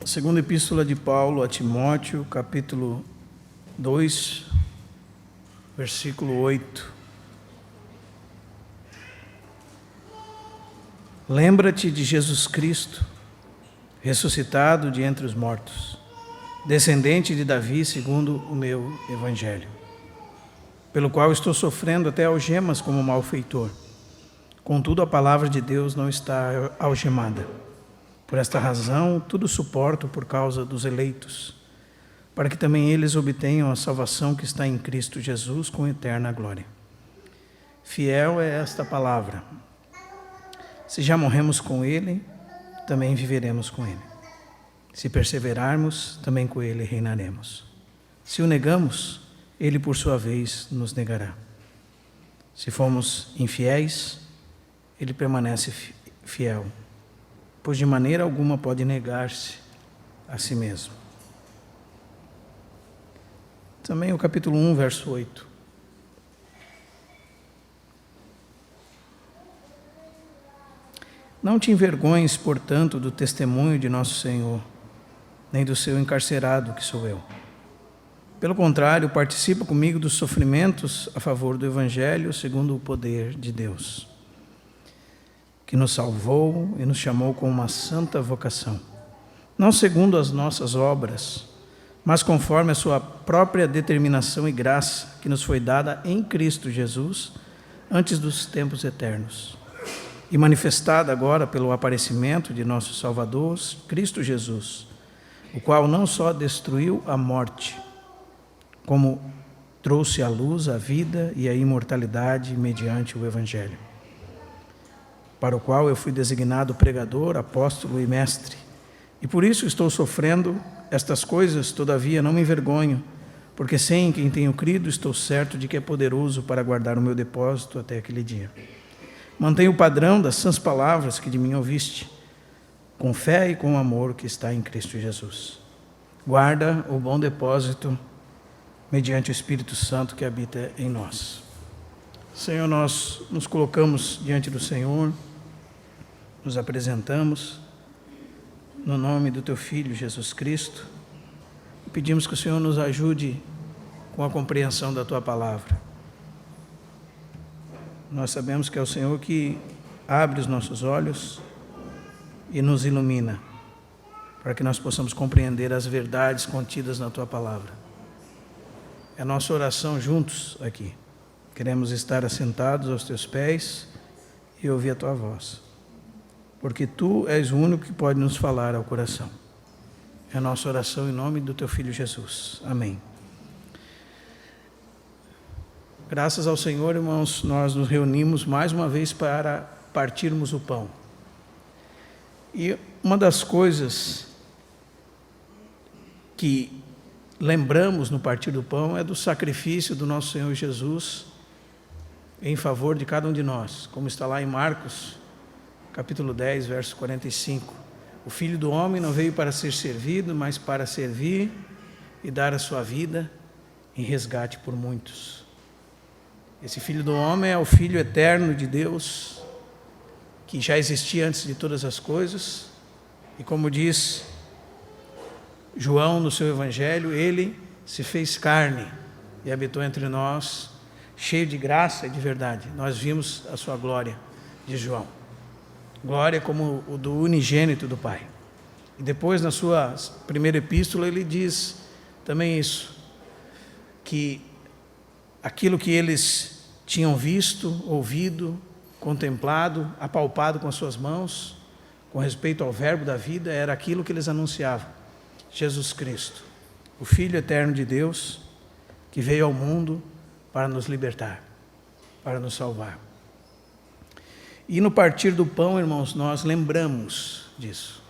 Segunda Epístola de Paulo a Timóteo, capítulo 2, versículo 8. Lembra-te de Jesus Cristo, ressuscitado de entre os mortos, descendente de Davi segundo o meu evangelho, pelo qual estou sofrendo até algemas como malfeitor. Contudo, a palavra de Deus não está algemada. Por esta razão, tudo suporto por causa dos eleitos, para que também eles obtenham a salvação que está em Cristo Jesus com eterna glória. Fiel é esta palavra. Se já morremos com Ele, também viveremos com Ele. Se perseverarmos, também com Ele reinaremos. Se o negamos, Ele por sua vez nos negará. Se formos infiéis, Ele permanece fiel, pois de maneira alguma pode negar-se a si mesmo. Também o capítulo 1, verso 8. Não te envergonhes, portanto, do testemunho de nosso Senhor, nem do seu encarcerado, que sou eu. Pelo contrário, participa comigo dos sofrimentos a favor do Evangelho, segundo o poder de Deus, que nos salvou e nos chamou com uma santa vocação, não segundo as nossas obras, mas conforme a sua própria determinação e graça, que nos foi dada em Cristo Jesus, antes dos tempos eternos, e manifestada agora pelo aparecimento de nosso Salvador, Cristo Jesus, o qual não só destruiu a morte, como trouxe à luz a vida e a imortalidade mediante o Evangelho, para o qual eu fui designado pregador, apóstolo e mestre. E por isso estou sofrendo estas coisas, todavia não me envergonho, porque sei em quem tenho crido, estou certo de que é poderoso para guardar o meu depósito até aquele dia. Mantenha o padrão das sãs palavras que de mim ouviste, com fé e com amor que está em Cristo Jesus. Guarda o bom depósito mediante o Espírito Santo que habita em nós. Senhor, nós nos colocamos diante do Senhor, nos apresentamos no nome do Teu Filho, Jesus Cristo, e pedimos que o Senhor nos ajude com a compreensão da Tua palavra. Nós sabemos que é o Senhor que abre os nossos olhos e nos ilumina, para que nós possamos compreender as verdades contidas na Tua palavra. É a nossa oração juntos aqui. Queremos estar assentados aos Teus pés e ouvir a Tua voz, porque Tu és o único que pode nos falar ao coração. É a nossa oração em nome do Teu Filho Jesus. Amém. Graças ao Senhor, irmãos, nós nos reunimos mais uma vez para partirmos o pão. E uma das coisas que lembramos no partir do pão é do sacrifício do nosso Senhor Jesus em favor de cada um de nós, como está lá em Marcos, capítulo 10, verso 45. O Filho do Homem não veio para ser servido, mas para servir e dar a sua vida em resgate por muitos. Esse Filho do Homem é o Filho eterno de Deus, que já existia antes de todas as coisas, e como diz João no seu Evangelho, Ele se fez carne e habitou entre nós, cheio de graça e de verdade. Nós vimos a sua glória, diz João. Glória como o do unigênito do Pai. E depois, na sua primeira epístola, ele diz também isso, que aquilo que eles tinham visto, ouvido, contemplado, apalpado com as suas mãos, com respeito ao verbo da vida, era aquilo que eles anunciavam: Jesus Cristo, o Filho eterno de Deus, que veio ao mundo para nos libertar, para nos salvar. E no partir do pão, irmãos, nós lembramos disso.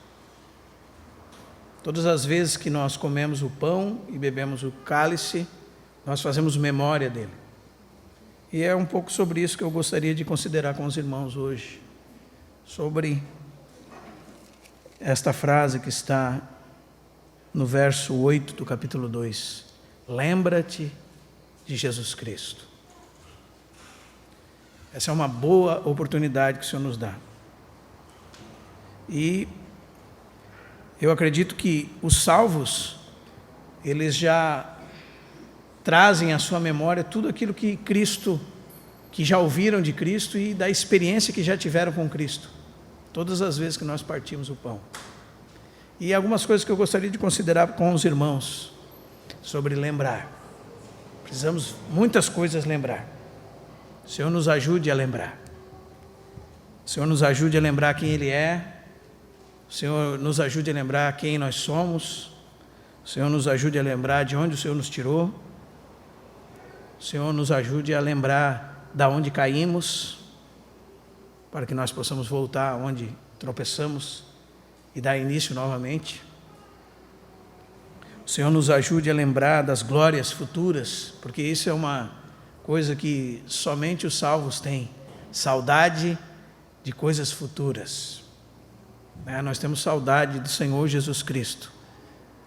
Todas as vezes que nós comemos o pão e bebemos o cálice, nós fazemos memória dele. E é um pouco sobre isso que eu gostaria de considerar com os irmãos hoje, sobre esta frase que está no verso 8 do capítulo 2. Lembra-te de Jesus Cristo. Essa é uma boa oportunidade que o Senhor nos dá. E Eu acredito que os salvos, eles já trazem à sua memória tudo aquilo que já ouviram de Cristo e da experiência que já tiveram com Cristo, todas as vezes que nós partimos o pão. E algumas coisas que eu gostaria de considerar com os irmãos, sobre lembrar. Precisamos muitas coisas lembrar. O Senhor nos ajude a lembrar. O Senhor nos ajude a lembrar quem Ele é. O Senhor nos ajude a lembrar quem nós somos. O Senhor nos ajude a lembrar de onde o Senhor nos tirou. O Senhor nos ajude a lembrar de onde caímos, para que nós possamos voltar onde tropeçamos e dar início novamente. O Senhor nos ajude a lembrar das glórias futuras, porque isso é uma coisa que somente os salvos têm, saudade de coisas futuras. Nós temos saudade do Senhor Jesus Cristo,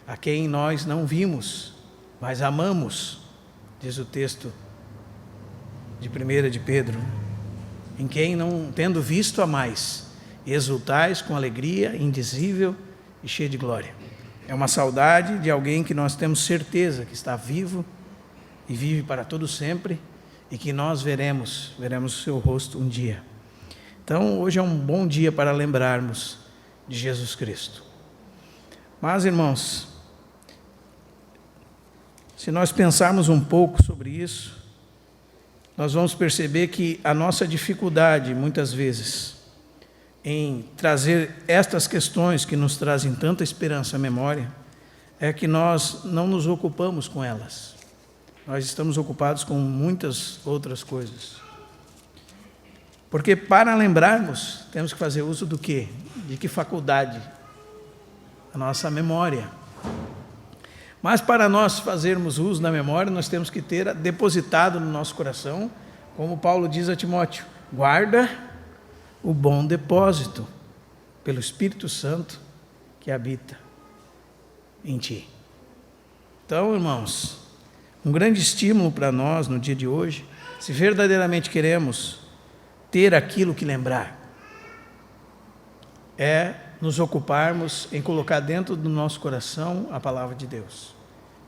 a quem nós não vimos, mas amamos, diz o texto de 1 de Pedro, em quem não tendo visto a mais, exultais com alegria indizível e cheia de glória. É uma saudade de alguém que nós temos certeza que está vivo e vive para todo sempre e que nós veremos o seu rosto um dia. Então, hoje é um bom dia para lembrarmos de Jesus Cristo. Mas, irmãos, se nós pensarmos um pouco sobre isso, nós vamos perceber que a nossa dificuldade, muitas vezes, em trazer estas questões que nos trazem tanta esperança à memória, é que nós não nos ocupamos com elas. Nós estamos ocupados com muitas outras coisas. Porque para lembrarmos, temos que fazer uso do quê? De que faculdade? A nossa memória. Mas para nós fazermos uso da memória, nós temos que ter depositado no nosso coração, como Paulo diz a Timóteo, guarda o bom depósito pelo Espírito Santo que habita em ti. Então, irmãos, um grande estímulo para nós no dia de hoje, se verdadeiramente queremos ter aquilo que lembrar, é nos ocuparmos em colocar dentro do nosso coração a palavra de Deus.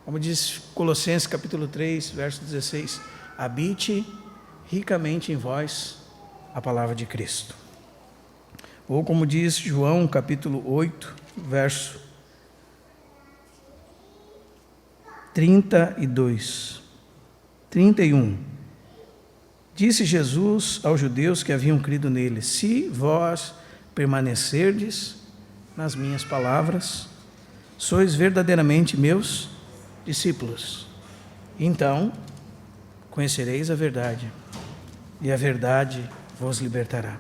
Como diz Colossenses capítulo 3, verso 16, habite ricamente em vós a palavra de Cristo. Ou como diz João capítulo 8, verso 31. Disse Jesus aos judeus que haviam crido nele, se vós permanecerdes nas minhas palavras, sois verdadeiramente meus discípulos. Então, conhecereis a verdade, e a verdade vos libertará.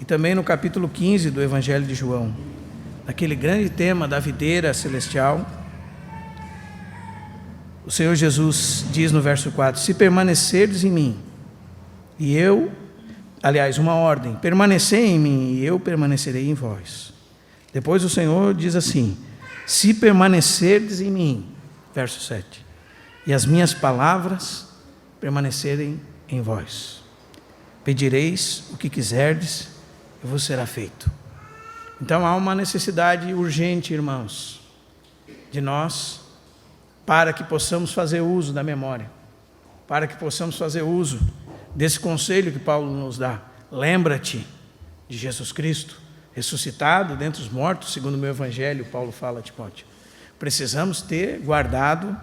E também no capítulo 15 do Evangelho de João, naquele grande tema da videira celestial, o Senhor Jesus diz no verso 4, se permanecerdes em mim, e eu, aliás, uma ordem, permanecer em mim e eu permanecerei em vós. Depois o Senhor diz assim, se permanecerdes em mim, verso 7, e as minhas palavras permanecerem em vós, pedireis o que quiserdes e vos será feito. Então há uma necessidade urgente, irmãos, de nós, para que possamos fazer uso da memória, para que possamos fazer uso desse conselho que Paulo nos dá. Lembra-te de Jesus Cristo, ressuscitado dentre os mortos, segundo o meu Evangelho, Paulo fala a Timóteo. Precisamos ter guardado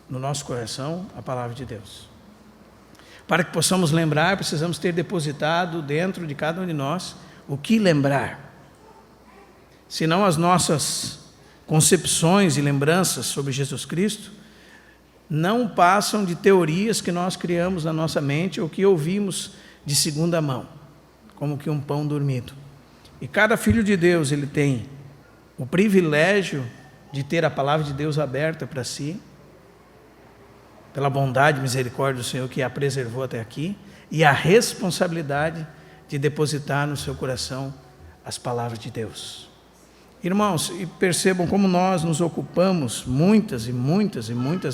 no nosso coração a palavra de Deus. Para que possamos lembrar, precisamos ter depositado dentro de cada um de nós o que lembrar. Senão as nossas concepções e lembranças sobre Jesus Cristo não passam de teorias que nós criamos na nossa mente ou que ouvimos de segunda mão, como que um pão dormido. E cada filho de Deus, ele tem o privilégio de ter a palavra de Deus aberta para si, pela bondade e misericórdia do Senhor que a preservou até aqui, e a responsabilidade de depositar no seu coração as palavras de Deus. Irmãos, e percebam como nós nos ocupamos muitas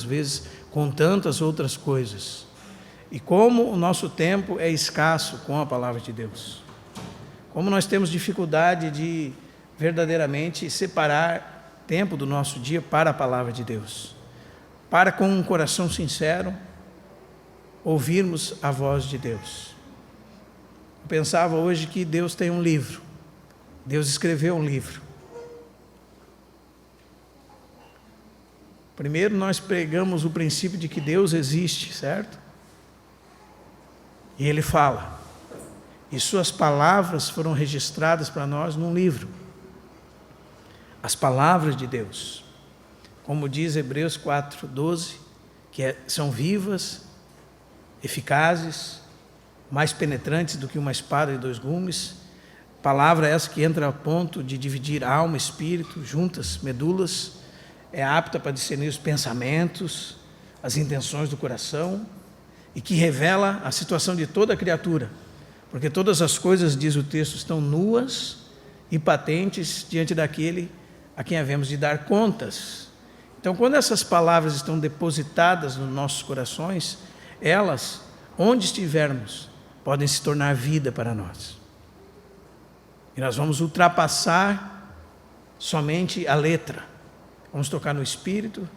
vezes com tantas outras coisas, e como o nosso tempo é escasso com a palavra de Deus, como nós temos dificuldade de verdadeiramente separar tempo do nosso dia para a palavra de Deus, para com um coração sincero ouvirmos a voz de Deus. Eu pensava hoje que Deus tem um livro, Deus escreveu um livro. Primeiro nós pregamos o princípio de que Deus existe, certo? E Ele fala, e suas palavras foram registradas para nós num livro. As palavras de Deus, como diz Hebreus 4:12, que são vivas, eficazes, mais penetrantes do que uma espada de 2 gumes, palavra essa que entra a ponto de dividir alma, espírito, juntas, medulas, é apta para discernir os pensamentos, as intenções do coração, e que revela a situação de toda a criatura, porque todas as coisas, diz o texto, estão nuas e patentes diante daquele a quem havemos de dar contas. Então, quando essas palavras estão depositadas nos nossos corações, elas, onde estivermos, podem se tornar vida para nós. E nós vamos ultrapassar somente a letra, vamos tocar no espírito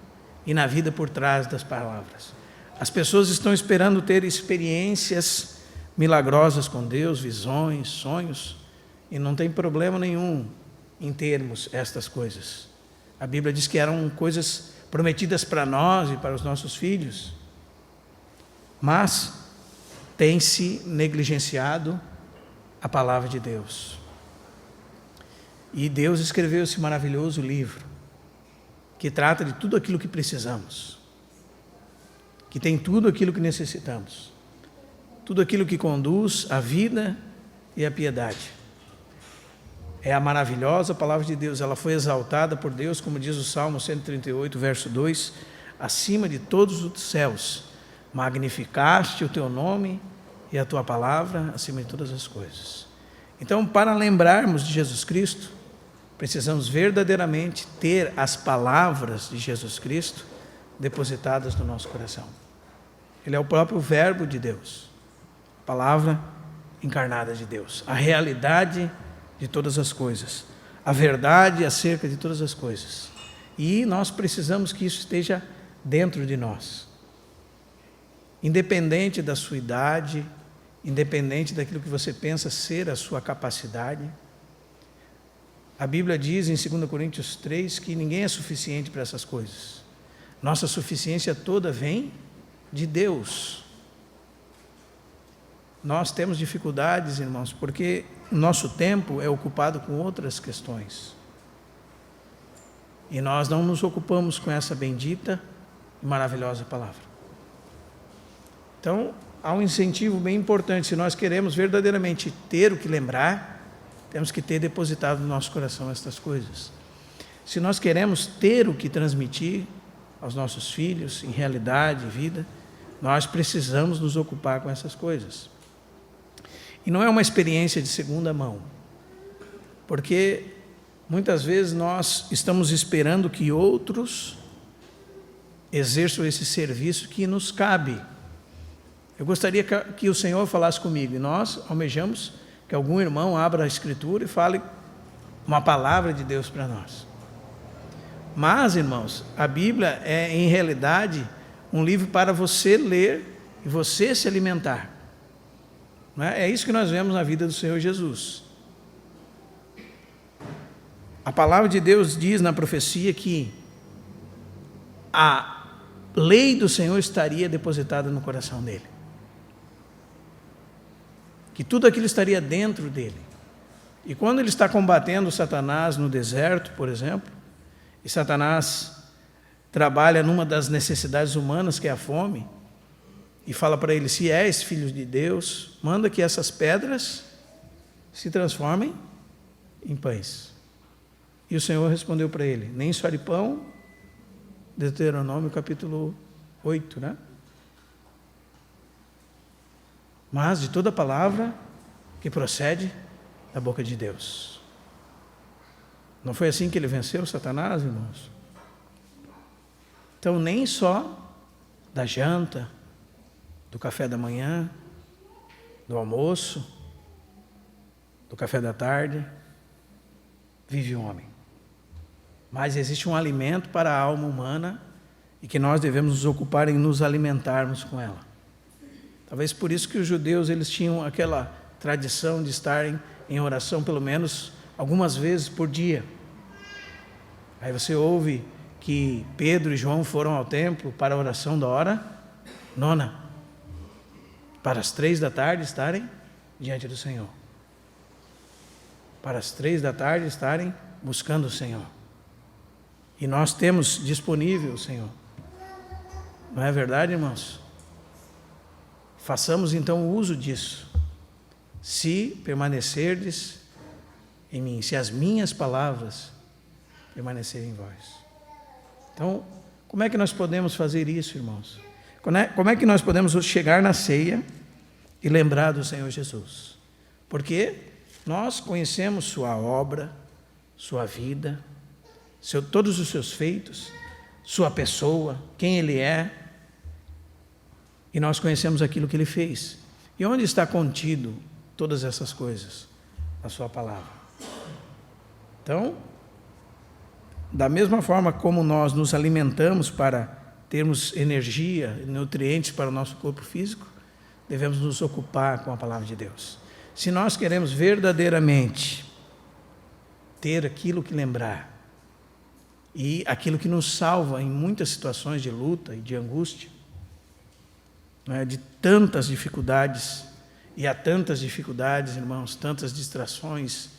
e na vida por trás das palavras. As pessoas estão esperando ter experiências milagrosas com Deus, visões, sonhos, e não tem problema nenhum em termos estas coisas. A Bíblia diz que eram coisas prometidas para nós e para os nossos filhos, mas tem-se negligenciado a palavra de Deus. E Deus escreveu esse maravilhoso livro, que trata de tudo aquilo que precisamos, que tem tudo aquilo que necessitamos, tudo aquilo que conduz à vida e à piedade. É a maravilhosa palavra de Deus, ela foi exaltada por Deus, como diz o Salmo 138, verso 2, acima de todos os céus, magnificaste o teu nome e a tua palavra acima de todas as coisas. Então, para lembrarmos de Jesus Cristo, precisamos verdadeiramente ter as palavras de Jesus Cristo depositadas no nosso coração. Ele é o próprio verbo de Deus, a palavra encarnada de Deus, a realidade de todas as coisas, a verdade acerca de todas as coisas. E nós precisamos que isso esteja dentro de nós. Independente da sua idade, independente daquilo que você pensa ser a sua capacidade, a Bíblia diz em 2 Coríntios 3 que ninguém é suficiente para essas coisas. Nossa suficiência toda vem de Deus. Nós temos dificuldades, irmãos, porque o nosso tempo é ocupado com outras questões. E nós não nos ocupamos com essa bendita e maravilhosa palavra. Então, há um incentivo bem importante. Se nós queremos verdadeiramente ter o que lembrar, temos que ter depositado no nosso coração estas coisas. Se nós queremos ter o que transmitir aos nossos filhos, em realidade e vida, nós precisamos nos ocupar com essas coisas. E não é uma experiência de segunda mão, porque muitas vezes nós estamos esperando que outros exerçam esse serviço que nos cabe. Eu gostaria que o Senhor falasse comigo, e nós almejamos que algum irmão abra a Escritura e fale uma palavra de Deus para nós. Mas, irmãos, a Bíblia é, em realidade, um livro para você ler e você se alimentar. Não é? É isso que nós vemos na vida do Senhor Jesus. A palavra de Deus diz na profecia que a lei do Senhor estaria depositada no coração dele. Que tudo aquilo estaria dentro dele. E quando ele está combatendo Satanás no deserto, por exemplo, e Satanás trabalha numa das necessidades humanas, que é a fome, e fala para ele, se és filho de Deus, manda que essas pedras se transformem em pães. E o Senhor respondeu para ele, nem só de pão, Deuteronômio capítulo 8, né? Mas de toda palavra que procede da boca de Deus. Não foi assim que ele venceu Satanás, irmãos? Então, nem só da janta, do café da manhã, do almoço, do café da tarde, vive o homem. mas existe um alimento para a alma humana e que nós devemos nos ocupar em nos alimentarmos com ela. Talvez por isso que os judeus eles tinham aquela tradição de estarem em oração pelo menos algumas vezes por dia. Aí você ouve que Pedro e João foram ao templo para a oração da hora 9, para as 3 da tarde estarem diante do Senhor, para as 3 da tarde estarem buscando o Senhor. E nós temos disponível o Senhor. Não é verdade, irmãos? Façamos então uso disso. Se permanecerdes em mim, se as minhas palavras permanecerem em vós. Então, como é que nós podemos fazer isso, irmãos? Como é que nós podemos chegar na ceia e lembrar do Senhor Jesus? Porque nós conhecemos sua obra, sua vida, todos os seus feitos, sua pessoa, quem Ele é, e nós conhecemos aquilo que Ele fez. E onde está contido todas essas coisas? Na sua palavra. Então, da mesma forma como nós nos alimentamos para termos energia, nutrientes para o nosso corpo físico, devemos nos ocupar com a palavra de Deus. Se nós queremos verdadeiramente ter aquilo que lembrar, e aquilo que nos salva em muitas situações de luta e de angústia, de tantas dificuldades, e há tantas dificuldades, irmãos, tantas distrações,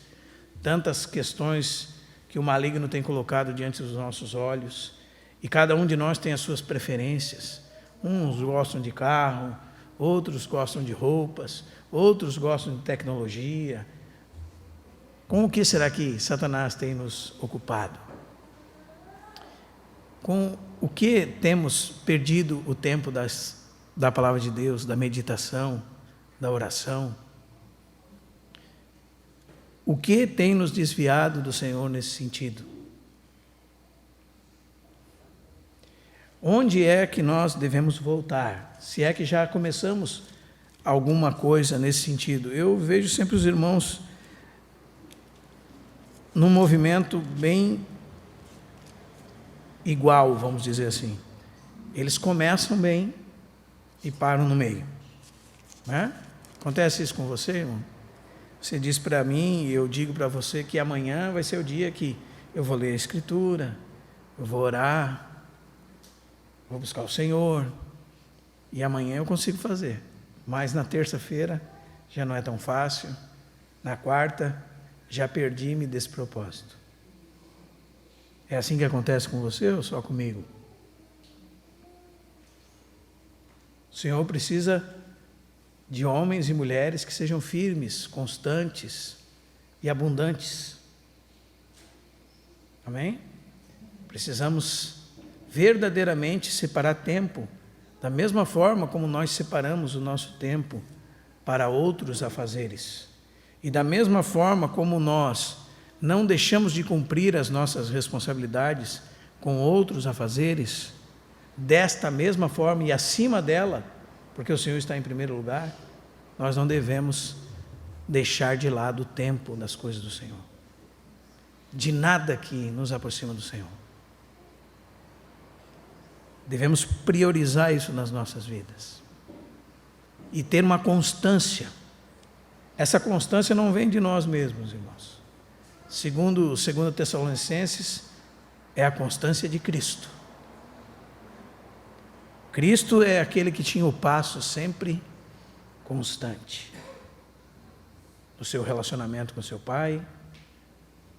tantas questões que o maligno tem colocado diante dos nossos olhos, e cada um de nós tem as suas preferências. Uns gostam de carro, outros gostam de roupas, outros gostam de tecnologia. Com o que será que Satanás tem nos ocupado? Com o que temos perdido o tempo da palavra de Deus, da meditação, da oração? O que tem nos desviado do Senhor nesse sentido? Onde é que nós devemos voltar? Se é que já começamos alguma coisa nesse sentido. Eu vejo sempre os irmãos num movimento bem igual, vamos dizer assim. Eles começam bem e param no meio. Né? Acontece isso com você, irmão? Você diz para mim, e eu digo para você que amanhã vai ser o dia que eu vou ler a Escritura, eu vou orar, vou buscar o Senhor, e amanhã eu consigo fazer. Mas na terça-feira já não é tão fácil, na quarta já perdi-me desse propósito. É assim que acontece com você ou só comigo? O Senhor precisa de homens e mulheres que sejam firmes, constantes e abundantes. Amém? Precisamos verdadeiramente separar tempo, da mesma forma como nós separamos o nosso tempo para outros afazeres. E da mesma forma como nós não deixamos de cumprir as nossas responsabilidades com outros afazeres, desta mesma forma e acima dela, porque o Senhor está em primeiro lugar, nós não devemos deixar de lado o tempo das coisas do Senhor. De nada que nos aproxima do Senhor. Devemos priorizar isso nas nossas vidas. E ter uma constância. Essa constância não vem de nós mesmos, irmãos. Segundo Tessalonicenses, é a constância de Cristo. Cristo é aquele que tinha o passo sempre constante. No seu relacionamento com seu Pai,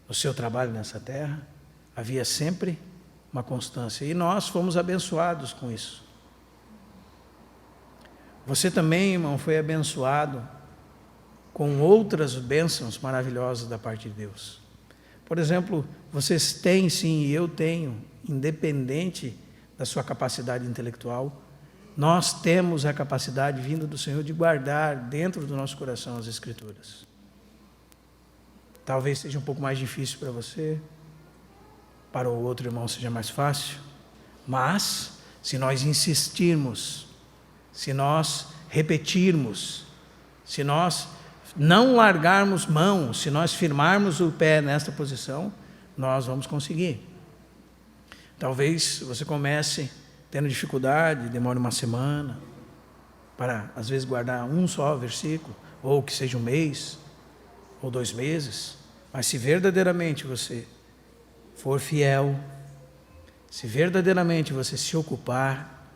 no seu trabalho nessa terra, havia sempre uma constância. E nós fomos abençoados com isso. Você também, irmão, foi abençoado com outras bênçãos maravilhosas da parte de Deus. Por exemplo, vocês têm sim, e eu tenho, independente da sua capacidade intelectual, nós temos a capacidade vinda do Senhor de guardar dentro do nosso coração as Escrituras. Talvez seja um pouco mais difícil para você, para o outro irmão seja mais fácil, mas se nós insistirmos, se nós repetirmos, se nós não largarmos mão, se nós firmarmos o pé nesta posição, nós vamos conseguir. Talvez você comece tendo dificuldade, demore uma semana, para às vezes guardar um só versículo, ou que seja um mês, ou 2 meses. Mas se verdadeiramente você for fiel, se verdadeiramente você se ocupar,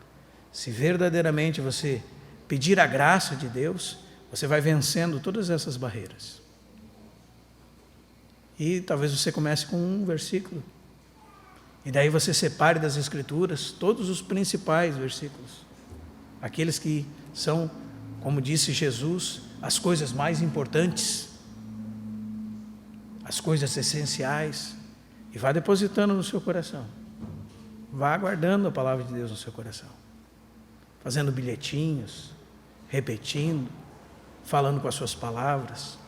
se verdadeiramente você pedir a graça de Deus, você vai vencendo todas essas barreiras. E talvez você comece com um versículo, e daí você separe das Escrituras todos os principais versículos, aqueles que são, como disse Jesus, as coisas mais importantes, as coisas essenciais, e vá depositando no seu coração. Vá guardando a palavra de Deus no seu coração, fazendo bilhetinhos, repetindo, falando com as suas palavras,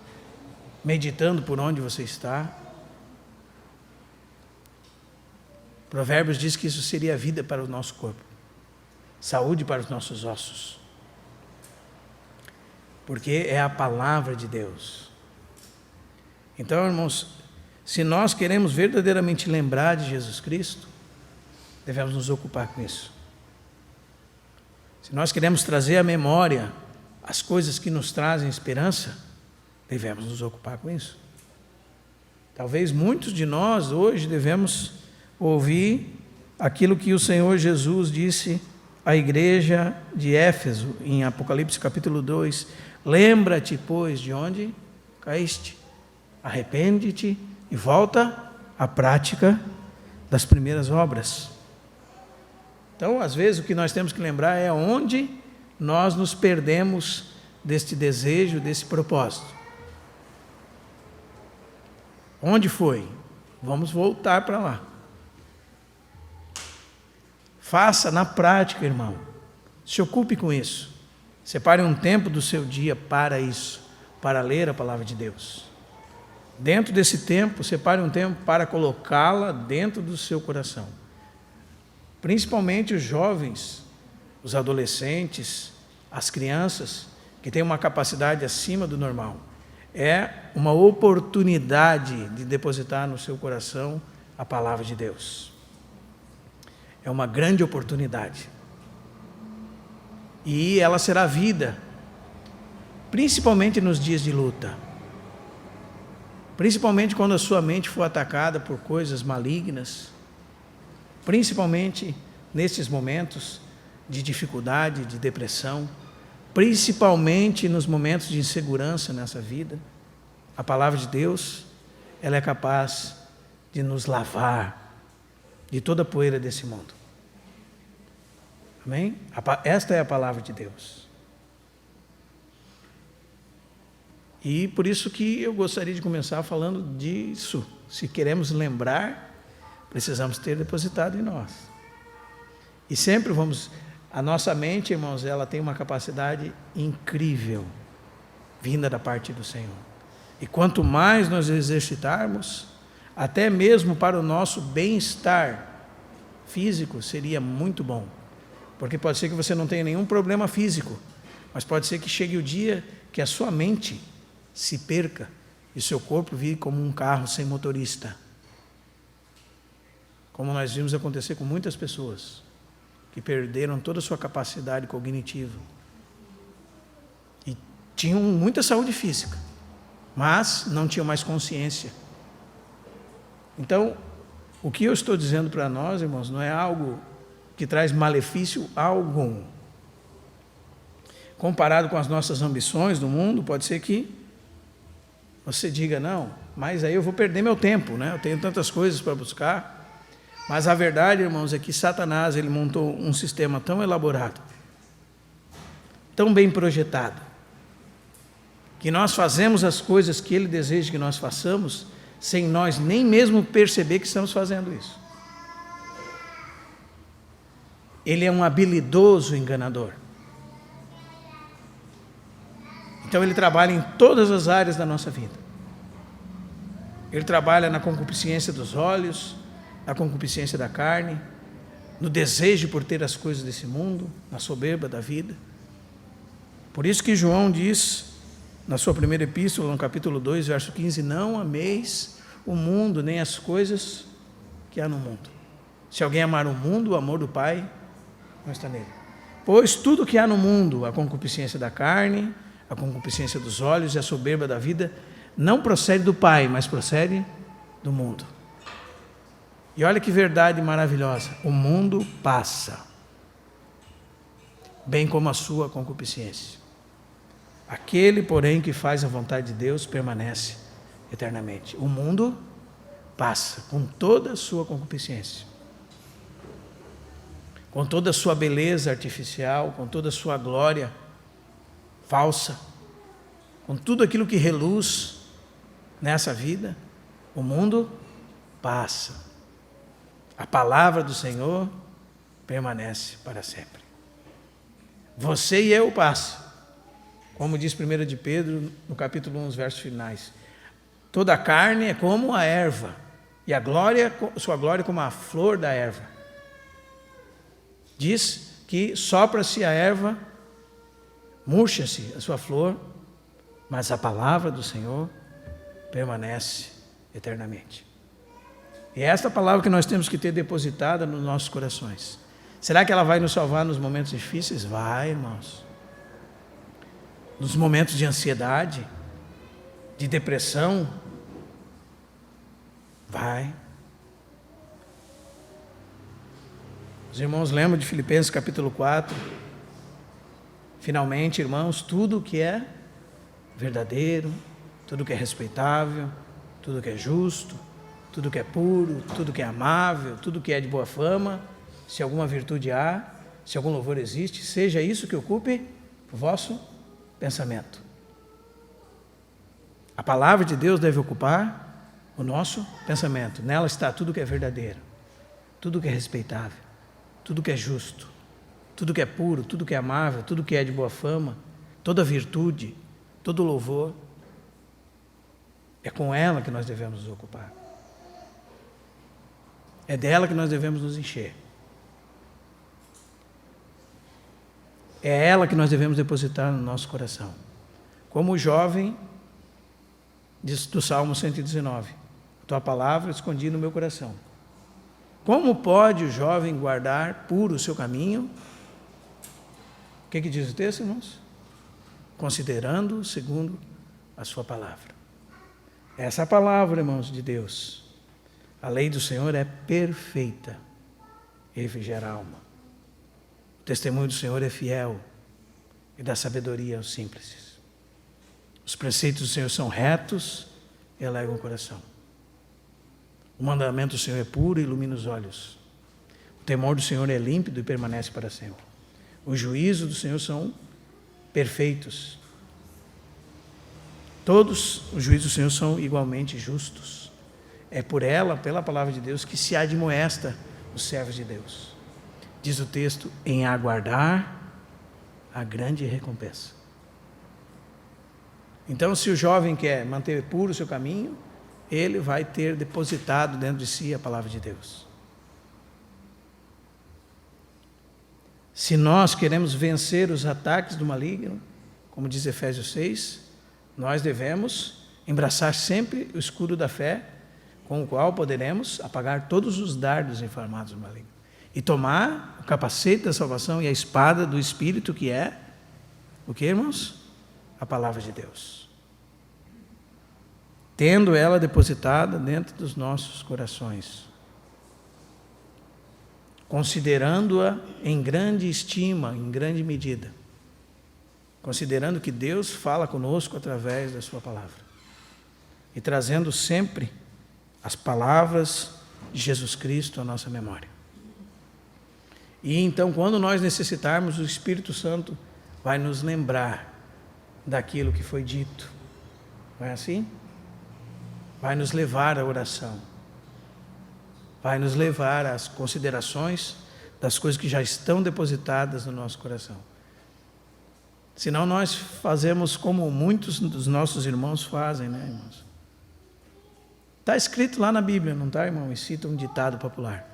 meditando por onde você está. Provérbios diz que isso seria vida para o nosso corpo, saúde para os nossos ossos, porque é a palavra de Deus. Então, irmãos, se nós queremos verdadeiramente lembrar de Jesus Cristo, devemos nos ocupar com isso. Se nós queremos trazer à memória as coisas que nos trazem esperança, devemos nos ocupar com isso. Talvez muitos de nós hoje devemos ouvir aquilo que o Senhor Jesus disse à igreja de Éfeso, em Apocalipse capítulo 2, lembra-te, pois, de onde caíste, arrepende-te e volta à prática das primeiras obras. Então, às vezes, o que nós temos que lembrar é onde nós nos perdemos deste desejo, desse propósito. Onde foi? Vamos voltar para lá. Faça na prática, irmão. Se ocupe com isso. Separe um tempo do seu dia para isso, para ler a palavra de Deus. Dentro desse tempo, separe um tempo para colocá-la dentro do seu coração. Principalmente os jovens, os adolescentes, as crianças, que têm uma capacidade acima do normal. É uma oportunidade de depositar no seu coração a palavra de Deus. É uma grande oportunidade. E ela será vida, principalmente nos dias de luta. Principalmente quando a sua mente for atacada por coisas malignas. Principalmente nesses momentos de dificuldade, de depressão. Principalmente nos momentos de insegurança nessa vida. A palavra de Deus, ela é capaz de nos lavar de toda a poeira desse mundo. Amém? Esta é a palavra de Deus. E por isso que eu gostaria de começar falando disso. Se queremos lembrar, precisamos ter depositado em nós. E sempre a nossa mente, irmãos, ela tem uma capacidade incrível, vinda da parte do Senhor. E quanto mais nós exercitarmos, até mesmo para o nosso bem-estar físico, seria muito bom. Porque pode ser que você não tenha nenhum problema físico, mas pode ser que chegue o dia que a sua mente se perca e o seu corpo vire como um carro sem motorista. Como nós vimos acontecer com muitas pessoas que perderam toda a sua capacidade cognitiva e tinham muita saúde física, mas não tinham mais consciência. Então, o que eu estou dizendo para nós, irmãos, não é algo que traz malefício algum. Comparado com as nossas ambições do mundo, pode ser que você diga, não, mas aí eu vou perder meu tempo, né? Eu tenho tantas coisas para buscar. Mas a verdade, irmãos, é que Satanás, ele montou um sistema tão elaborado, tão bem projetado, que nós fazemos as coisas que ele deseja que nós façamos, sem nós nem mesmo perceber que estamos fazendo isso. Ele é um habilidoso enganador. Então ele trabalha em todas as áreas da nossa vida. Ele trabalha na concupiscência dos olhos, na concupiscência da carne, no desejo por ter as coisas desse mundo, na soberba da vida. Por isso que João diz, na sua primeira epístola, no capítulo 2, verso 15, não ameis o mundo, nem as coisas que há no mundo. Se alguém amar o mundo, o amor do Pai não está nele. Pois tudo que há no mundo, a concupiscência da carne, a concupiscência dos olhos e a soberba da vida, não procede do Pai, mas procede do mundo. E olha que verdade maravilhosa, o mundo passa, bem como a sua concupiscência. Aquele, porém, que faz a vontade de Deus permanece eternamente. O mundo passa com toda a sua concupiscência, com toda a sua beleza artificial, com toda a sua glória falsa, com tudo aquilo que reluz nessa vida. O mundo passa. A palavra do Senhor permanece para sempre. Você e eu passam. Como diz 1 de Pedro, no capítulo 1, os versos finais. Toda a carne é como a erva, e a glória, sua glória como a flor da erva. Diz que sopra-se a erva, murcha-se a sua flor, mas a palavra do Senhor permanece eternamente. E é esta palavra que nós temos que ter depositada nos nossos corações. Será que ela vai nos salvar nos momentos difíceis? Vai, irmãos. Nos momentos de ansiedade, de depressão, vai. Os irmãos lembram de Filipenses capítulo 4? Finalmente, irmãos, tudo que é verdadeiro, tudo que é respeitável, tudo que é justo, tudo que é puro, tudo que é amável, tudo que é de boa fama, se alguma virtude há, se algum louvor existe, seja isso que ocupe o vosso pensamento. A palavra de Deus deve ocupar o nosso pensamento. Nela está tudo que é verdadeiro, tudo que é respeitável, tudo que é justo, tudo que é puro, tudo que é amável, tudo que é de boa fama, toda virtude, todo louvor. É com ela que nós devemos nos ocupar. É dela que nós devemos nos encher. É ela que nós devemos depositar no nosso coração. Como o jovem do Salmo 119. Tua palavra escondi no meu coração. Como pode o jovem guardar puro o seu caminho? O que diz o texto, irmãos? Considerando segundo a sua palavra. Essa palavra, irmãos, de Deus. A lei do Senhor é perfeita e refrigera a alma. O testemunho do Senhor é fiel e dá sabedoria aos simples. Os preceitos do Senhor são retos e alegram o coração. O mandamento do Senhor é puro e ilumina os olhos. O temor do Senhor é límpido e permanece para sempre. Os juízos do Senhor são perfeitos. Todos os juízos do Senhor são igualmente justos. É por ela, pela palavra de Deus, que se admoesta os servos de Deus. Diz o texto, em aguardar a grande recompensa. Então, se o jovem quer manter puro o seu caminho, ele vai ter depositado dentro de si a palavra de Deus. Se nós queremos vencer os ataques do maligno, como diz Efésios 6, nós devemos embraçar sempre o escudo da fé, com o qual poderemos apagar todos os dardos inflamados do maligno. E tomar o capacete da salvação e a espada do Espírito, que é o que, irmãos? A palavra de Deus. Tendo ela depositada dentro dos nossos corações. Considerando-a em grande estima, em grande medida. Considerando que Deus fala conosco através da sua palavra. E trazendo sempre as palavras de Jesus Cristo à nossa memória. E então, quando nós necessitarmos, o Espírito Santo vai nos lembrar daquilo que foi dito. Não é assim? Vai nos levar à oração. Vai nos levar às considerações das coisas que já estão depositadas no nosso coração. Senão nós fazemos como muitos dos nossos irmãos fazem, né, irmãos? Está escrito lá na Bíblia, não está, irmão? E cita um ditado popular.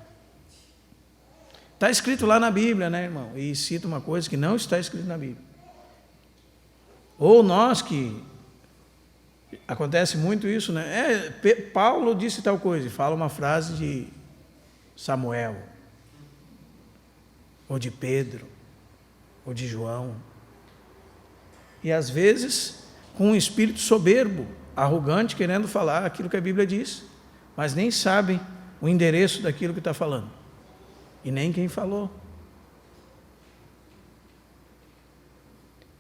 Está escrito lá na Bíblia, né, irmão? E cita uma coisa que não está escrito na Bíblia. Ou nós que... Acontece muito isso, né? Paulo disse tal coisa, e fala uma frase Samuel, ou de Pedro, ou de João. E às vezes com um espírito soberbo, arrogante, querendo falar aquilo que a Bíblia diz, mas nem sabem o endereço daquilo que está falando, e nem quem falou.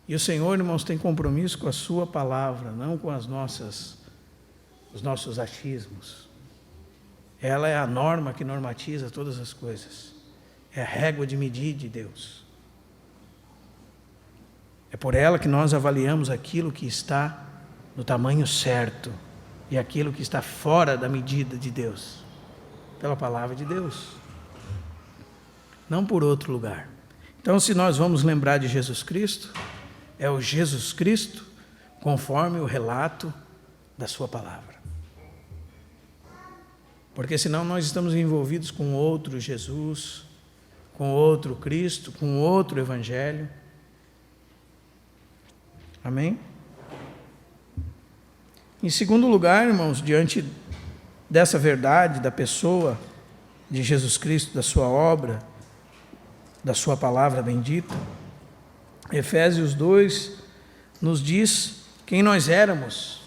E o Senhor, irmãos, tem compromisso com a sua palavra, não com os nossos achismos. Ela é a norma que normatiza todas as coisas. É a régua de medir de Deus. É por ela que nós avaliamos aquilo que está no tamanho certo e aquilo que está fora da medida de Deus. Pela palavra de Deus. Não por outro lugar. Então, se nós vamos lembrar de Jesus Cristo, é o Jesus Cristo conforme o relato da sua palavra. Porque senão nós estamos envolvidos com outro Jesus, com outro Cristo, com outro Evangelho. Amém? Em segundo lugar, irmãos, diante dessa verdade da pessoa de Jesus Cristo, da sua obra, da sua palavra bendita, Efésios 2 nos diz quem nós éramos.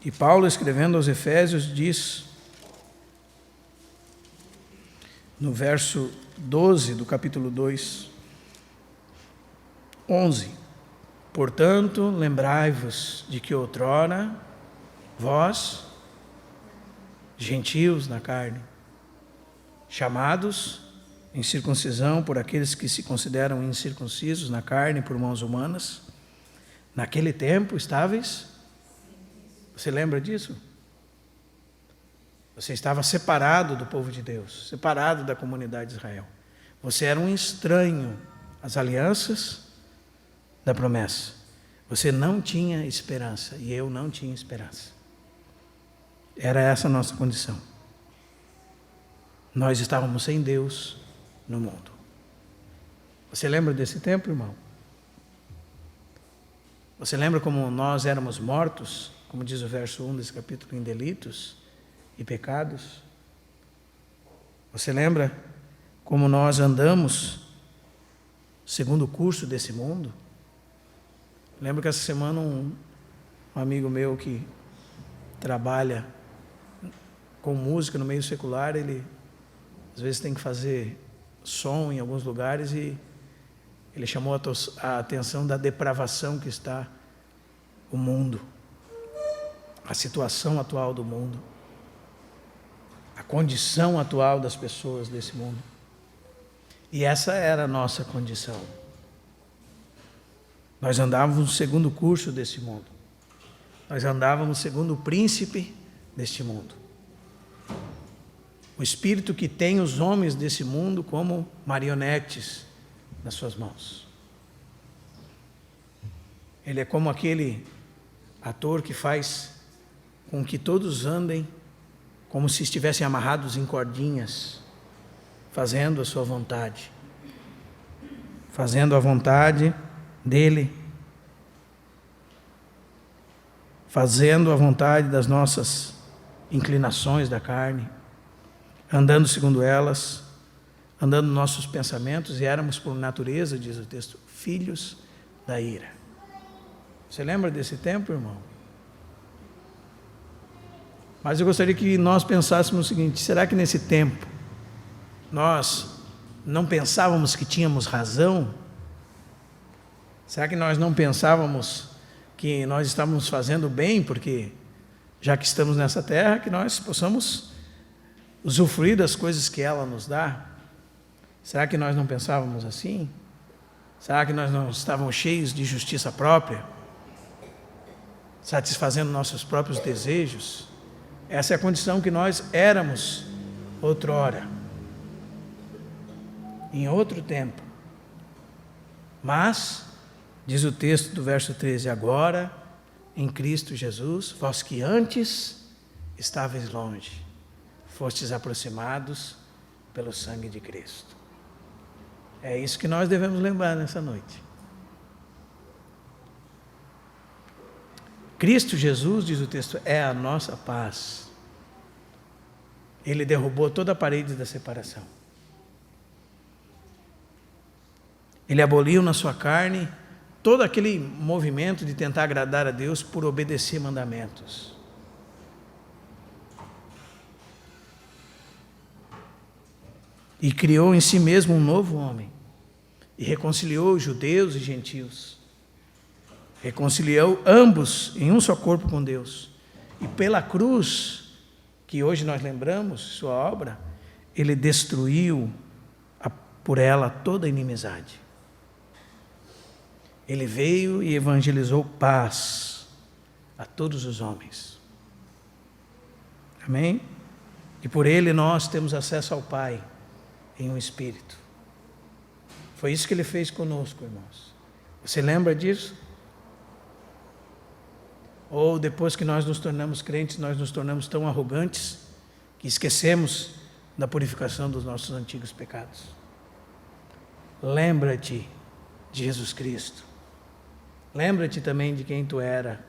E Paulo, escrevendo aos Efésios, diz, no verso 12 do capítulo 2, 11: portanto, lembrai-vos de que outrora, vós, gentios na carne, chamados em circuncisão por aqueles que se consideram incircuncisos na carne por mãos humanas, naquele tempo estáveis. Você lembra disso? Você estava separado do povo de Deus, separado da comunidade de Israel. Você era um estranho às alianças da promessa. Você não tinha esperança e eu não tinha esperança. Era essa a nossa condição. Nós estávamos sem Deus no mundo. Você lembra desse tempo, irmão? Você lembra como nós éramos mortos, como diz o verso 1 desse capítulo, em delitos e pecados? Você lembra como nós andamos segundo o curso desse mundo? Lembro que essa semana um amigo meu que trabalha com música no meio secular, ele às vezes tem que fazer som em alguns lugares e ele chamou a atenção da depravação que está o mundo, a situação atual do mundo, a condição atual das pessoas desse mundo. E essa era a nossa condição. Nós andávamos segundo o curso desse mundo. Nós andávamos segundo o príncipe deste mundo. O espírito que tem os homens desse mundo como marionetes nas suas mãos. Ele é como aquele ator que faz com que todos andem como se estivessem amarrados em cordinhas, fazendo a sua vontade. Fazendo a vontade dele. Fazendo a vontade das nossas inclinações da carne. Andando segundo elas, andando nos nossos pensamentos, e éramos por natureza, diz o texto, filhos da ira. Você lembra desse tempo, irmão? Mas eu gostaria que nós pensássemos o seguinte: será que nesse tempo nós não pensávamos que tínhamos razão? Será que nós não pensávamos que nós estávamos fazendo bem, porque já que estamos nessa terra, que nós possamos usufruir das coisas que ela nos dá? Será que nós não pensávamos assim? Será que nós não estávamos cheios de justiça própria? Satisfazendo nossos próprios desejos? Essa é a condição que nós éramos outrora, em outro tempo. Mas, diz o texto do verso 13, agora, em Cristo Jesus, vós que antes estáveis longe, fostes aproximados pelo sangue de Cristo. É isso que nós devemos lembrar nessa noite. Cristo Jesus, diz o texto, é a nossa paz. Ele derrubou toda a parede da separação. Ele aboliu na sua carne todo aquele movimento de tentar agradar a Deus por obedecer mandamentos. E criou em si mesmo um novo homem. E reconciliou judeus e gentios. Reconciliou ambos em um só corpo com Deus. E pela cruz, que hoje nós lembramos, sua obra, ele destruiu por ela toda a inimizade. Ele veio e evangelizou paz a todos os homens. Amém? E por ele nós temos acesso ao Pai em um Espírito. Foi isso que ele fez conosco, irmãos. Você lembra disso? Ou depois que nós nos tornamos crentes, nós nos tornamos tão arrogantes que esquecemos da purificação dos nossos antigos pecados. Lembra-te de Jesus Cristo. Lembra-te também de quem tu era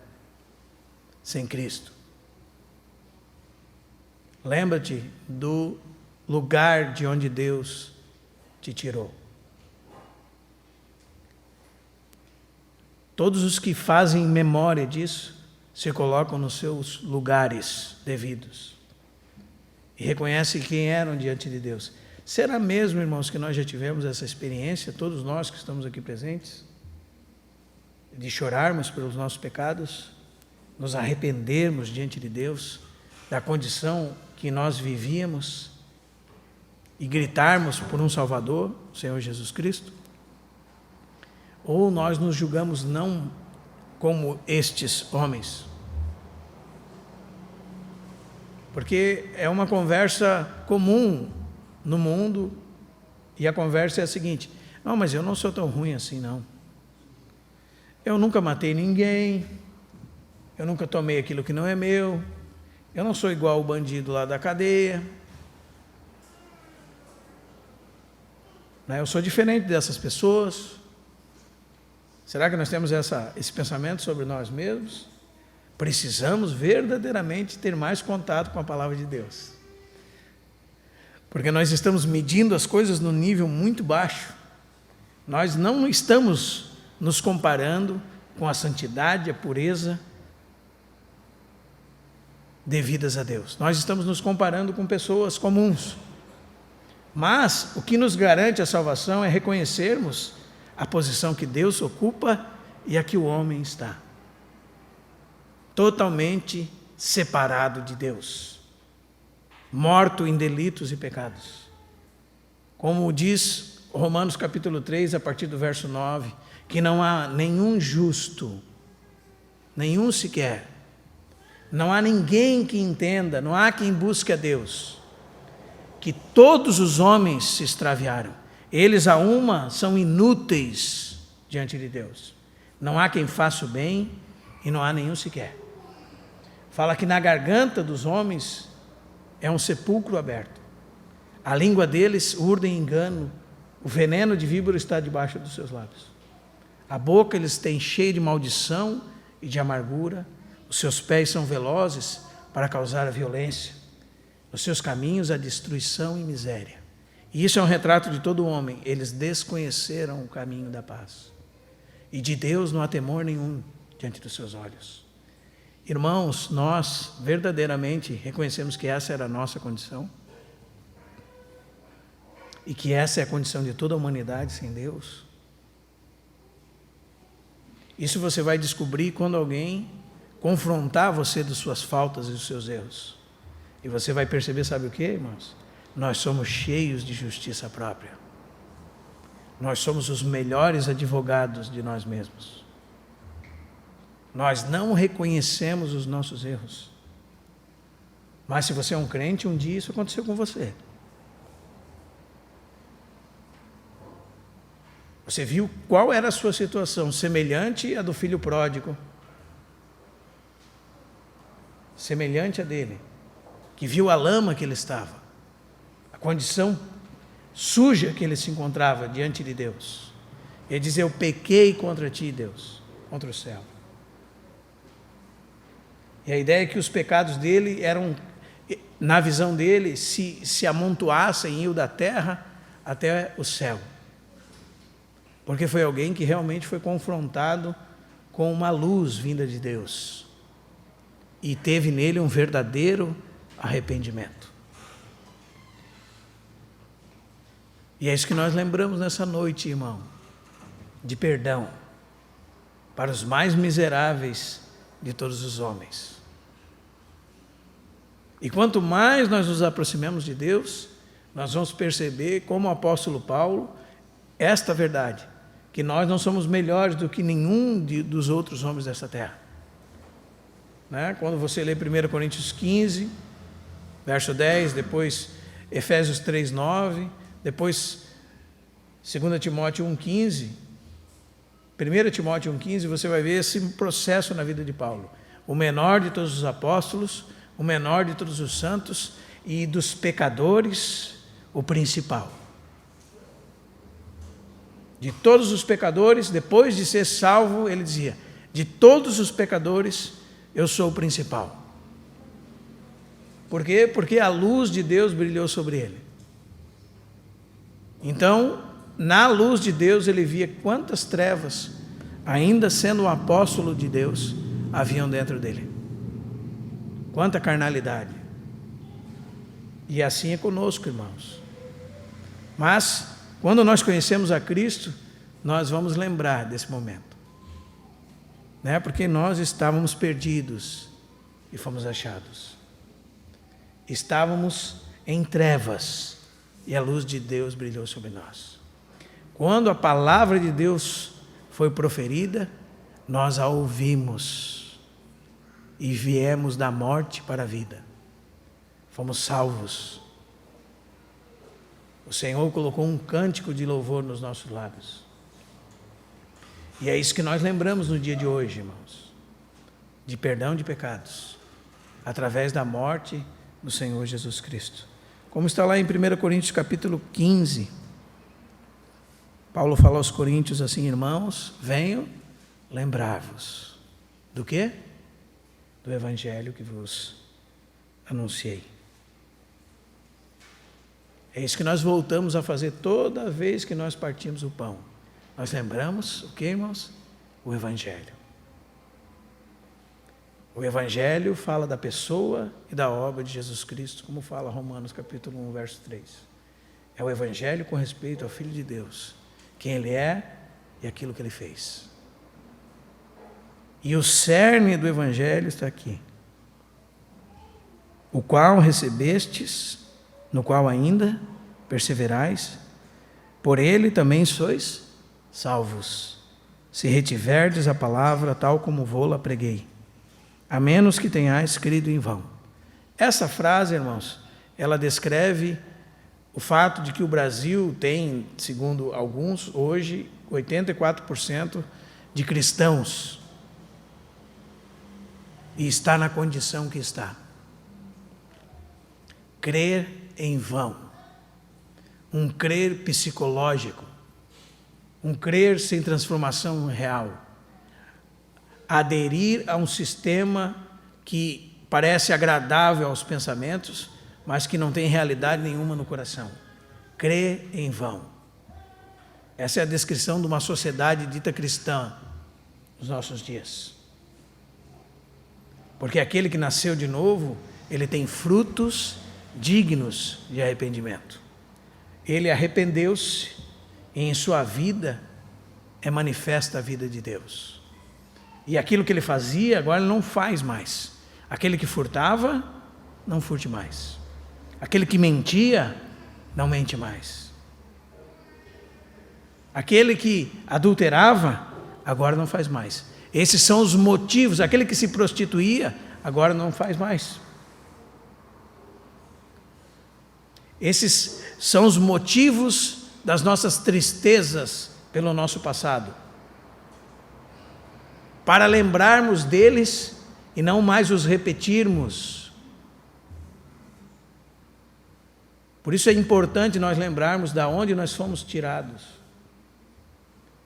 sem Cristo. Lembra-te do lugar de onde Deus te tirou. Todos os que fazem memória disso se colocam nos seus lugares devidos e reconhecem quem eram diante de Deus. Será mesmo, irmãos, que nós já tivemos essa experiência, todos nós que estamos aqui presentes, de chorarmos pelos nossos pecados, nos arrependermos diante de Deus da condição que nós vivíamos e gritarmos por um Salvador, o Senhor Jesus Cristo? Ou nós nos julgamos não como estes homens? Porque é uma conversa comum no mundo, e a conversa é a seguinte: não, mas eu não sou tão ruim assim, não. Eu nunca matei ninguém, eu nunca tomei aquilo que não é meu, eu não sou igual o bandido lá da cadeia, eu sou diferente dessas pessoas. Será que nós temos esse pensamento sobre nós mesmos? Precisamos verdadeiramente ter mais contato com a palavra de Deus, porque nós estamos medindo as coisas num nível muito baixo. Nós não estamos nos comparando com a santidade, a pureza devidas a Deus. Nós estamos nos comparando com pessoas comuns. Mas o que nos garante a salvação é reconhecermos a posição que Deus ocupa e a que o homem está. Totalmente separado de Deus. Morto em delitos e pecados. Como diz Romanos capítulo 3, a partir do verso 9, que não há nenhum justo, nenhum sequer. Não há ninguém que entenda, não há quem busque a Deus. Que todos os homens se extraviaram. Eles a uma são inúteis diante de Deus. Não há quem faça o bem e não há nenhum sequer. Fala que na garganta dos homens é um sepulcro aberto. A língua deles urdem engano. O veneno de víbora está debaixo dos seus lábios. A boca eles têm cheia de maldição e de amargura. Os seus pés são velozes para causar a violência. Nos seus caminhos a destruição e miséria. E isso é um retrato de todo homem. Eles desconheceram o caminho da paz. E de Deus não há temor nenhum diante dos seus olhos. Irmãos, nós verdadeiramente reconhecemos que essa era a nossa condição. E que essa é a condição de toda a humanidade sem Deus. Isso você vai descobrir quando alguém confrontar você das suas faltas e dos seus erros. E você vai perceber, sabe o que, irmãos? Nós somos cheios de justiça própria. Nós somos os melhores advogados de nós mesmos. Nós não reconhecemos os nossos erros. Mas se você é um crente, um dia isso aconteceu com você. Você viu qual era a sua situação, semelhante à do filho pródigo. Semelhante a dele, que viu a lama que ele estava, a condição suja que ele se encontrava diante de Deus. Ele diz: eu pequei contra ti, Deus, contra o céu. E a ideia é que os pecados dele eram, na visão dele, se amontoassem e iam da terra até o céu. Porque foi alguém que realmente foi confrontado com uma luz vinda de Deus. E teve nele um verdadeiro arrependimento. E é isso que nós lembramos nessa noite, irmão, de perdão para os mais miseráveis de todos os homens. E quanto mais nós nos aproximamos de Deus, nós vamos perceber, como o apóstolo Paulo, esta verdade, que nós não somos melhores do que nenhum dos outros homens dessa terra. Né? Quando você lê 1 Coríntios 15, verso 10, depois Efésios 3, 9, depois 2 Timóteo 1,15, 1 Timóteo 1,15, você vai ver esse processo na vida de Paulo. O menor de todos os apóstolos, o menor de todos os santos, e dos pecadores, o principal. De todos os pecadores, depois de ser salvo, ele dizia, de todos os pecadores, eu sou o principal. Por quê? Porque a luz de Deus brilhou sobre ele. Então, na luz de Deus, ele via quantas trevas, ainda sendo um apóstolo de Deus, haviam dentro dele. Quanta carnalidade. E assim é conosco, irmãos. Mas, quando nós conhecemos a Cristo, nós vamos lembrar desse momento. Né? Porque nós estávamos perdidos e fomos achados. Estávamos em trevas e a luz de Deus brilhou sobre nós. Quando a palavra de Deus foi proferida, nós a ouvimos e viemos da morte para a vida. Fomos salvos. O Senhor colocou um cântico de louvor nos nossos lábios. E é isso que nós lembramos no dia de hoje, irmãos. De perdão de pecados, através da morte do Senhor Jesus Cristo. Como está lá em 1 Coríntios capítulo 15. Paulo fala aos coríntios assim, irmãos, venho lembrar-vos. Do quê? Do evangelho que vos anunciei. É isso que nós voltamos a fazer toda vez que nós partimos o pão. Nós lembramos o que, irmãos? O evangelho. O evangelho fala da pessoa e da obra de Jesus Cristo, como fala Romanos capítulo 1, verso 3. É o evangelho com respeito ao Filho de Deus, quem ele é e aquilo que ele fez. E o cerne do evangelho está aqui. O qual recebestes, no qual ainda perseverais, por ele também sois salvos, se retiverdes a palavra tal como vô-la preguei, a menos que tenhais crido em vão. Essa frase, irmãos, ela descreve o fato de que o Brasil tem, segundo alguns, hoje, 84% de cristãos, e está na condição que está. Crer em vão, um crer psicológico, um crer sem transformação real, aderir a um sistema que parece agradável aos pensamentos, mas que não tem realidade nenhuma no coração. Crer em vão. Essa é a descrição de uma sociedade dita cristã nos nossos dias. Porque aquele que nasceu de novo, ele tem frutos dignos de arrependimento. Ele arrependeu-se e em sua vida é manifesta a vida de Deus. E aquilo que ele fazia, agora ele não faz mais. Aquele que furtava, não furte mais. Aquele que mentia, não mente mais. Aquele que adulterava, agora não faz mais. Esses são os motivos. Aquele que se prostituía, agora não faz mais. Esses são os motivos das nossas tristezas pelo nosso passado. Para lembrarmos deles e não mais os repetirmos. Por isso é importante nós lembrarmos de onde nós fomos tirados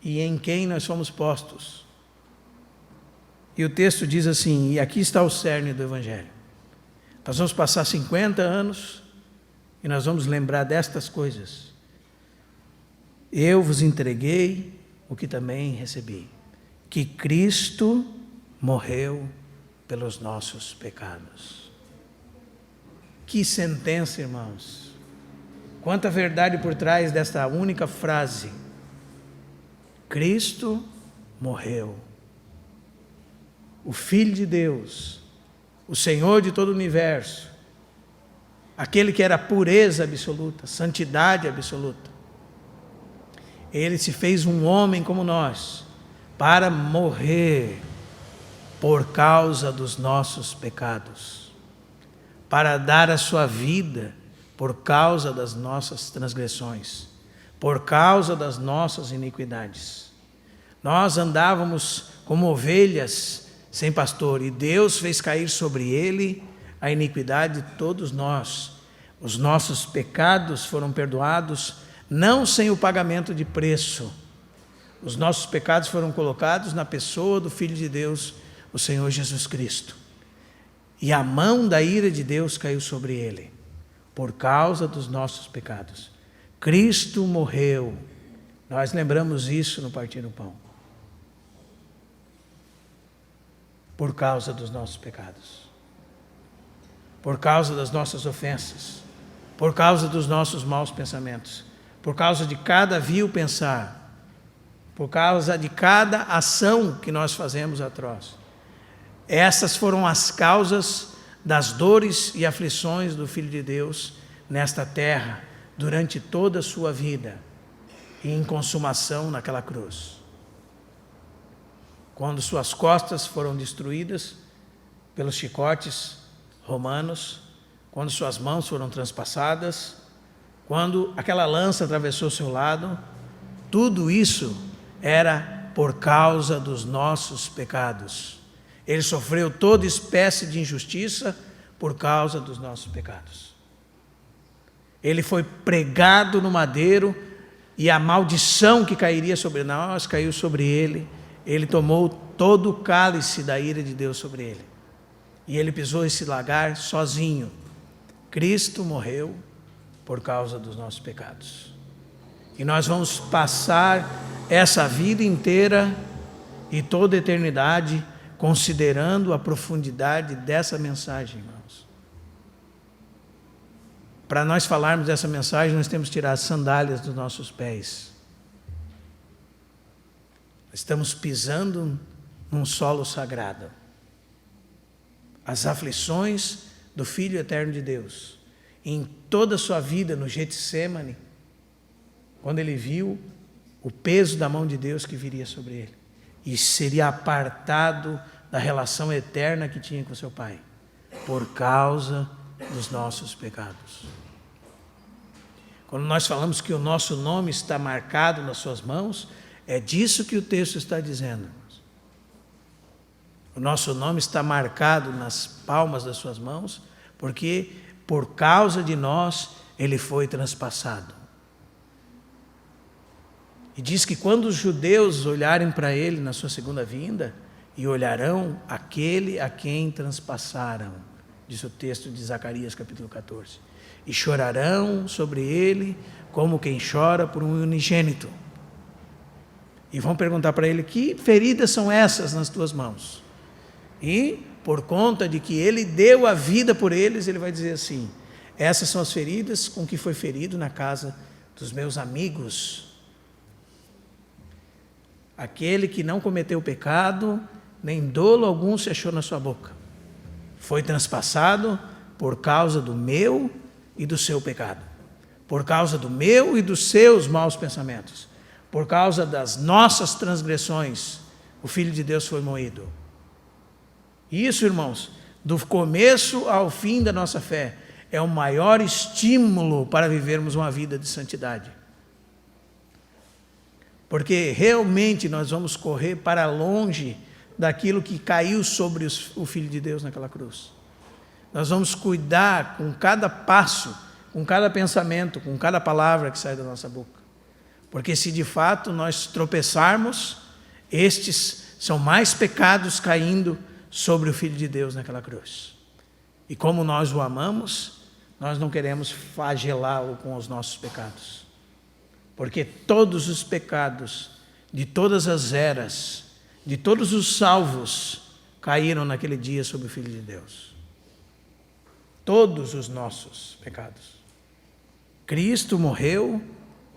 e em quem nós fomos postos. E o texto diz assim, e aqui está o cerne do Evangelho. Nós vamos passar 50 anos e nós vamos lembrar destas coisas. Eu vos entreguei o que também recebi, que Cristo morreu pelos nossos pecados. Que sentença, irmãos! Quanta verdade por trás desta única frase. Cristo morreu. O Filho de Deus, o Senhor de todo o universo, aquele que era pureza absoluta, santidade absoluta, ele se fez um homem como nós, para morrer por causa dos nossos pecados, para dar a sua vida por causa das nossas transgressões, por causa das nossas iniquidades. Nós andávamos como ovelhas sem pastor, e Deus fez cair sobre ele a iniquidade de todos nós. Os nossos pecados foram perdoados, não sem o pagamento de preço. Os nossos pecados foram colocados na pessoa do Filho de Deus, o Senhor Jesus Cristo. E a mão da ira de Deus caiu sobre ele, por causa dos nossos pecados. Cristo morreu. Nós lembramos isso no partir do pão. Por causa dos nossos pecados, por causa das nossas ofensas, por causa dos nossos maus pensamentos, por causa de cada vil pensar, por causa de cada ação que nós fazemos atroz. Essas foram as causas das dores e aflições do Filho de Deus nesta terra, durante toda a sua vida, e em consumação naquela cruz. Quando suas costas foram destruídas pelos chicotes romanos, quando suas mãos foram transpassadas, quando aquela lança atravessou seu lado, tudo isso era por causa dos nossos pecados. Ele sofreu toda espécie de injustiça por causa dos nossos pecados. Ele foi pregado no madeiro e a maldição que cairia sobre nós caiu sobre ele. Ele tomou todo o cálice da ira de Deus sobre ele. E ele pisou esse lagar sozinho. Cristo morreu por causa dos nossos pecados. E nós vamos passar essa vida inteira e toda a eternidade considerando a profundidade dessa mensagem, irmãos. Para nós falarmos dessa mensagem, nós temos que tirar as sandálias dos nossos pés. Estamos pisando num solo sagrado. As aflições do Filho eterno de Deus, em toda a sua vida no Getsêmani, quando ele viu o peso da mão de Deus que viria sobre ele, e seria apartado da relação eterna que tinha com seu Pai, por causa dos nossos pecados. Quando nós falamos que o nosso nome está marcado nas suas mãos, é disso que o texto está dizendo. O nosso nome está marcado nas palmas das suas mãos, porque por causa de nós ele foi transpassado. E diz que quando os judeus olharem para ele na sua segunda vinda, e olharão aquele a quem transpassaram, diz o texto de Zacarias capítulo 14, e chorarão sobre ele como quem chora por um unigênito. E vão perguntar para ele, que feridas são essas nas tuas mãos? E por conta de que ele deu a vida por eles, ele vai dizer assim, essas são as feridas com que foi ferido na casa dos meus amigos. Aquele que não cometeu pecado, nem dolo algum se achou na sua boca. Foi transpassado por causa do meu e do seu pecado. Por causa do meu e dos seus maus pensamentos. Por causa das nossas transgressões, o Filho de Deus foi moído. Isso, irmãos, do começo ao fim da nossa fé, é o maior estímulo para vivermos uma vida de santidade. Porque realmente nós vamos correr para longe daquilo que caiu sobre o Filho de Deus naquela cruz. Nós vamos cuidar com cada passo, com cada pensamento, com cada palavra que sai da nossa boca. Porque se de fato nós tropeçarmos, Estes são mais pecados caindo sobre o Filho de Deus naquela cruz. E como nós o amamos, nós não queremos flagelá-lo com os nossos pecados. Porque todos os pecados, de todas as eras, de todos os salvos, caíram naquele dia sobre o Filho de Deus. Todos os nossos pecados. Cristo morreu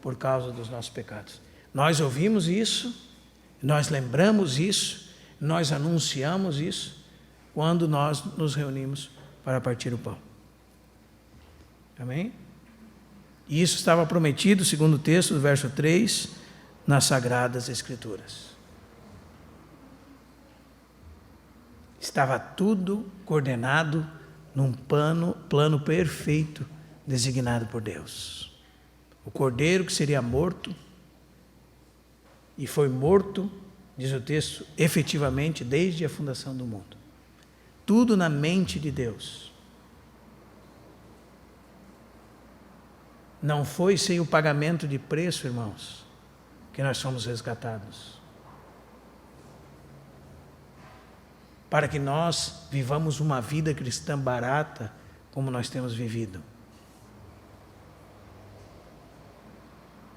por causa dos nossos pecados. Nós ouvimos isso, nós lembramos isso, nós anunciamos isso, quando nós nos reunimos para partir o pão. Amém? E isso estava prometido, segundo o texto do verso 3, nas Sagradas Escrituras. Estava tudo coordenado num plano perfeito designado por Deus. O cordeiro que seria morto, e foi morto, diz o texto, efetivamente desde a fundação do mundo. Tudo na mente de Deus. Não foi sem o pagamento de preço, irmãos, que nós fomos resgatados. Para que nós vivamos uma vida cristã barata, como nós temos vivido.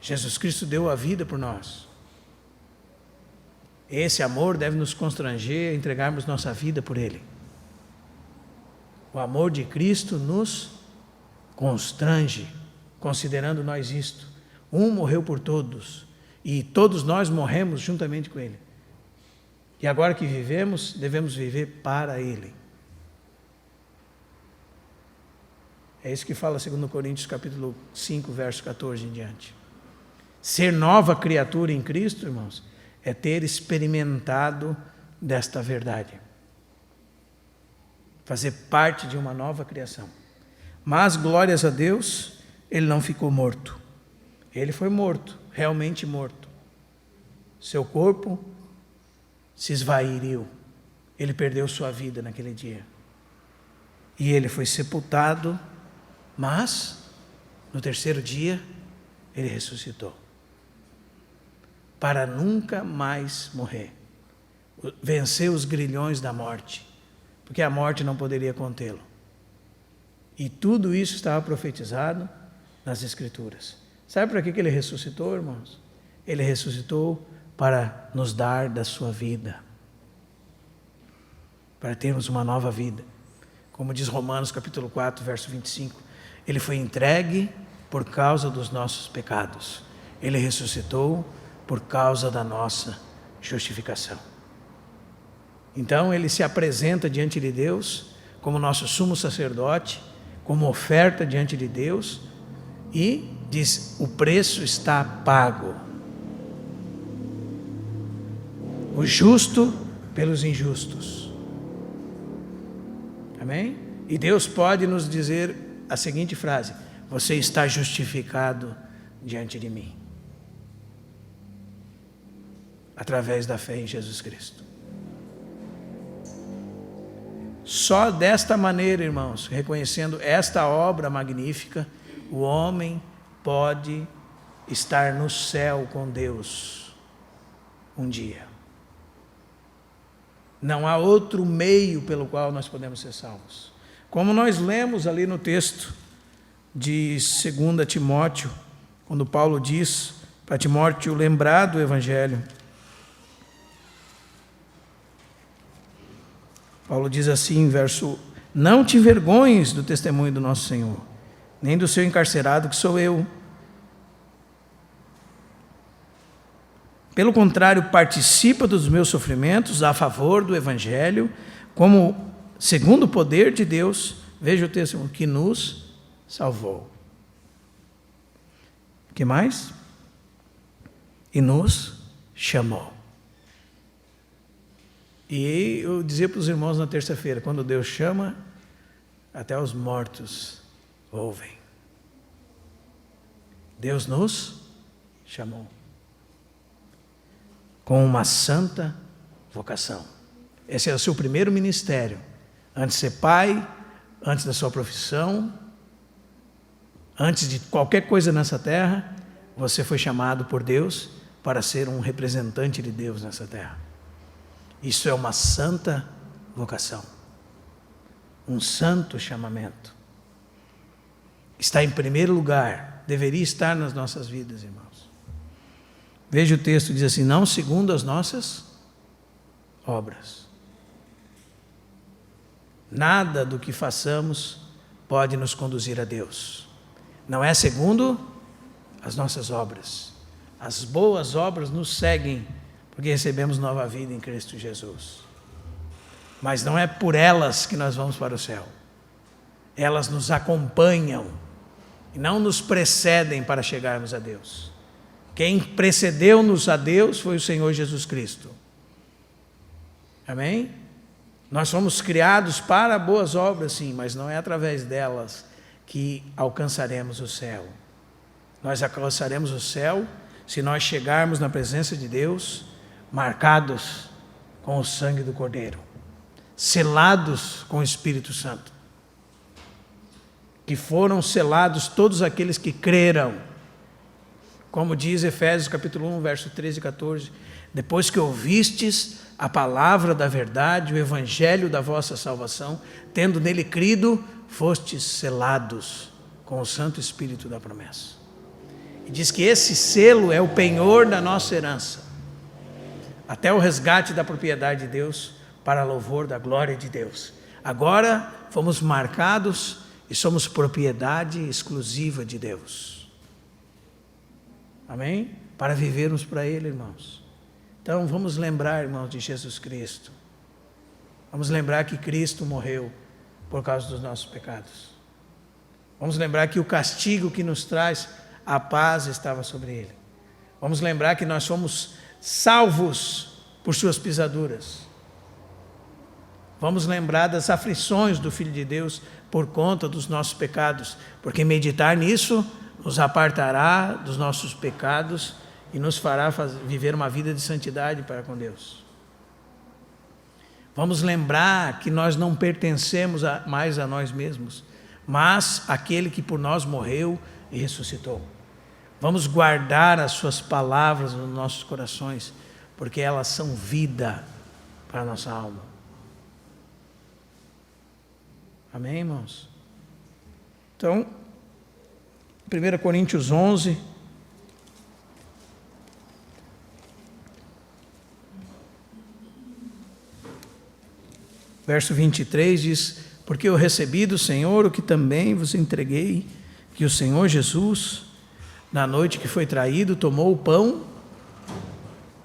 Jesus Cristo deu a vida por nós. Esse amor deve nos constranger a entregarmos nossa vida por Ele. O amor de Cristo nos constrange, considerando nós isto. Um morreu por todos, e todos nós morremos juntamente com Ele. E agora que vivemos, devemos viver para Ele. É isso que fala 2 Coríntios capítulo 5, verso 14 em diante. Ser nova criatura em Cristo, irmãos, é ter experimentado desta verdade. Fazer parte de uma nova criação. Mas, glórias a Deus, Ele não ficou morto. Ele foi morto, realmente morto. Seu corpo se esvairiu. Ele perdeu sua vida naquele dia. E Ele foi sepultado, mas, no terceiro dia, Ele ressuscitou. Para nunca mais morrer. Venceu os grilhões da morte, porque a morte não poderia contê-lo. E tudo isso estava profetizado nas Escrituras. Sabe para que Ele ressuscitou, irmãos? Ele ressuscitou para nos dar da sua vida. Para termos uma nova vida. Como diz Romanos capítulo 4, verso 25. Ele foi entregue por causa dos nossos pecados. Ele ressuscitou por causa da nossa justificação. Então Ele se apresenta diante de Deus como nosso sumo sacerdote, como oferta diante de Deus e diz, o preço está pago. O justo pelos injustos. Amém? E Deus pode nos dizer a seguinte frase, você está justificado diante de mim. Através da fé em Jesus Cristo. Só desta maneira, irmãos, reconhecendo esta obra magnífica, o homem pode estar no céu com Deus um dia. Não há outro meio pelo qual nós podemos ser salvos. Como nós lemos ali no texto de 2 Timóteo, quando Paulo diz para Timóteo lembrar do Evangelho. Paulo diz assim, verso: não te envergonhes do testemunho do nosso Senhor, nem do seu encarcerado que sou eu. Pelo contrário, participa dos meus sofrimentos a favor do Evangelho, como segundo o poder de Deus, veja o texto, que nos salvou. O que mais? E nos chamou. E eu dizia para os irmãos na terça-feira, quando Deus chama, até os mortos ouvem. Deus nos chamou com uma santa vocação. Esse é o seu primeiro ministério. Antes de ser pai, antes da sua profissão, antes de qualquer coisa nessa terra, você foi chamado por Deus para ser um representante de Deus nessa terra. Isso é uma santa vocação, um santo chamamento. Está em primeiro lugar, deveria estar nas nossas vidas, irmãos. Veja o texto, diz assim: não segundo as nossas obras. Nada do que façamos pode nos conduzir a Deus. Não é segundo as nossas obras. As boas obras nos seguem, porque recebemos nova vida em Cristo Jesus. Mas não é por elas que nós vamos para o céu. Elas nos acompanham e não nos precedem para chegarmos a Deus. Quem precedeu-nos a Deus foi o Senhor Jesus Cristo. Amém? Nós fomos criados para boas obras, sim, mas não é através delas que alcançaremos o céu. Nós alcançaremos o céu se nós chegarmos na presença de Deus, marcados com o sangue do Cordeiro, selados com o Espírito Santo, que foram selados todos aqueles que creram, como diz Efésios capítulo 1, verso 13 e 14, depois que ouvistes a palavra da verdade, o evangelho da vossa salvação, tendo nele crido, fostes selados com o Santo Espírito da promessa. E diz que esse selo é o penhor da nossa herança, até o resgate da propriedade de Deus, para louvor da glória de Deus. Agora fomos marcados e somos propriedade exclusiva de Deus. Amém? Para vivermos para Ele, irmãos. Então vamos lembrar, irmãos, de Jesus Cristo. Vamos lembrar que Cristo morreu por causa dos nossos pecados. Vamos lembrar que o castigo que nos traz a paz estava sobre Ele. Vamos lembrar que nós somos salvos por suas pisaduras. Vamos lembrar das aflições do Filho de Deus por conta dos nossos pecados, porque meditar nisso nos apartará dos nossos pecados e nos fará viver uma vida de santidade para com Deus. Vamos lembrar que nós não pertencemos mais a nós mesmos, mas àquele que por nós morreu e ressuscitou. Vamos guardar as suas palavras nos nossos corações, porque elas são vida para a nossa alma. Amém, irmãos? Então, 1 Coríntios 11, verso 23 diz: porque eu recebi do Senhor o que também vos entreguei, que o Senhor Jesus, na noite que foi traído, tomou o pão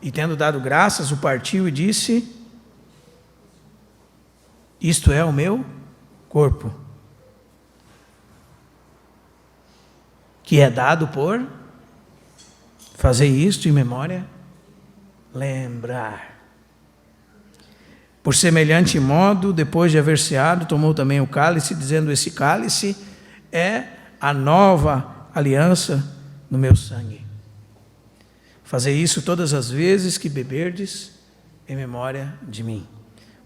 e, tendo dado graças, o partiu e disse: isto é o meu corpo, que é dado por fazer isto em memória, lembrar. Por semelhante modo, depois de haver ceado, tomou também o cálice, dizendo: esse cálice é a nova aliança no meu sangue. Fazei isso todas as vezes que beberdes em memória de mim.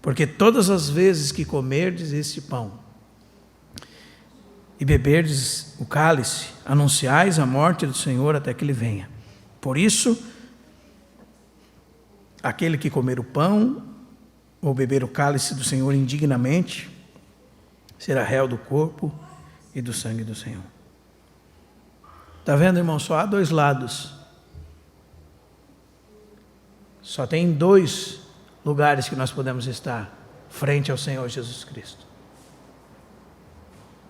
Porque todas as vezes que comerdes este pão e beberdes o cálice, anunciais a morte do Senhor até que Ele venha. Por isso, aquele que comer o pão ou beber o cálice do Senhor indignamente, será réu do corpo e do sangue do Senhor. Está vendo, irmão? Só há dois lados. Só tem dois lugares que nós podemos estar frente ao Senhor Jesus Cristo.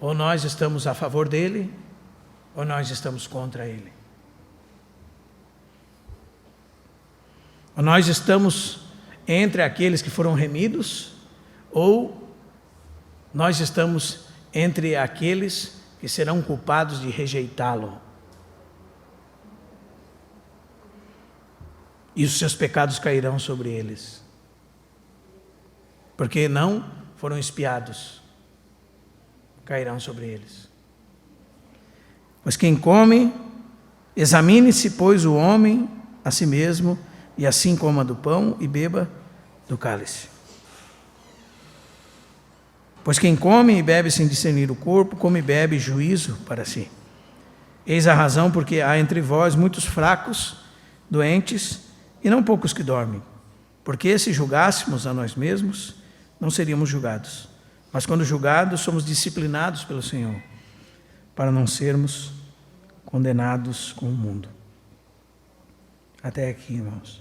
Ou nós estamos a favor dele, ou nós estamos contra ele. Ou nós estamos entre aqueles que foram remidos, ou nós estamos entre aqueles que serão culpados de rejeitá-lo. E os seus pecados cairão sobre eles, porque não foram expiados, cairão sobre eles. Pois quem come, examine-se, pois, o homem a si mesmo, e assim coma do pão e beba do cálice. Pois quem come e bebe sem discernir o corpo, come e bebe juízo para si. Eis a razão porque há entre vós muitos fracos doentes e não poucos que dormem. Porque se julgássemos a nós mesmos, não seríamos julgados. Mas quando julgados, somos disciplinados pelo Senhor, para não sermos condenados com o mundo. Até aqui, irmãos.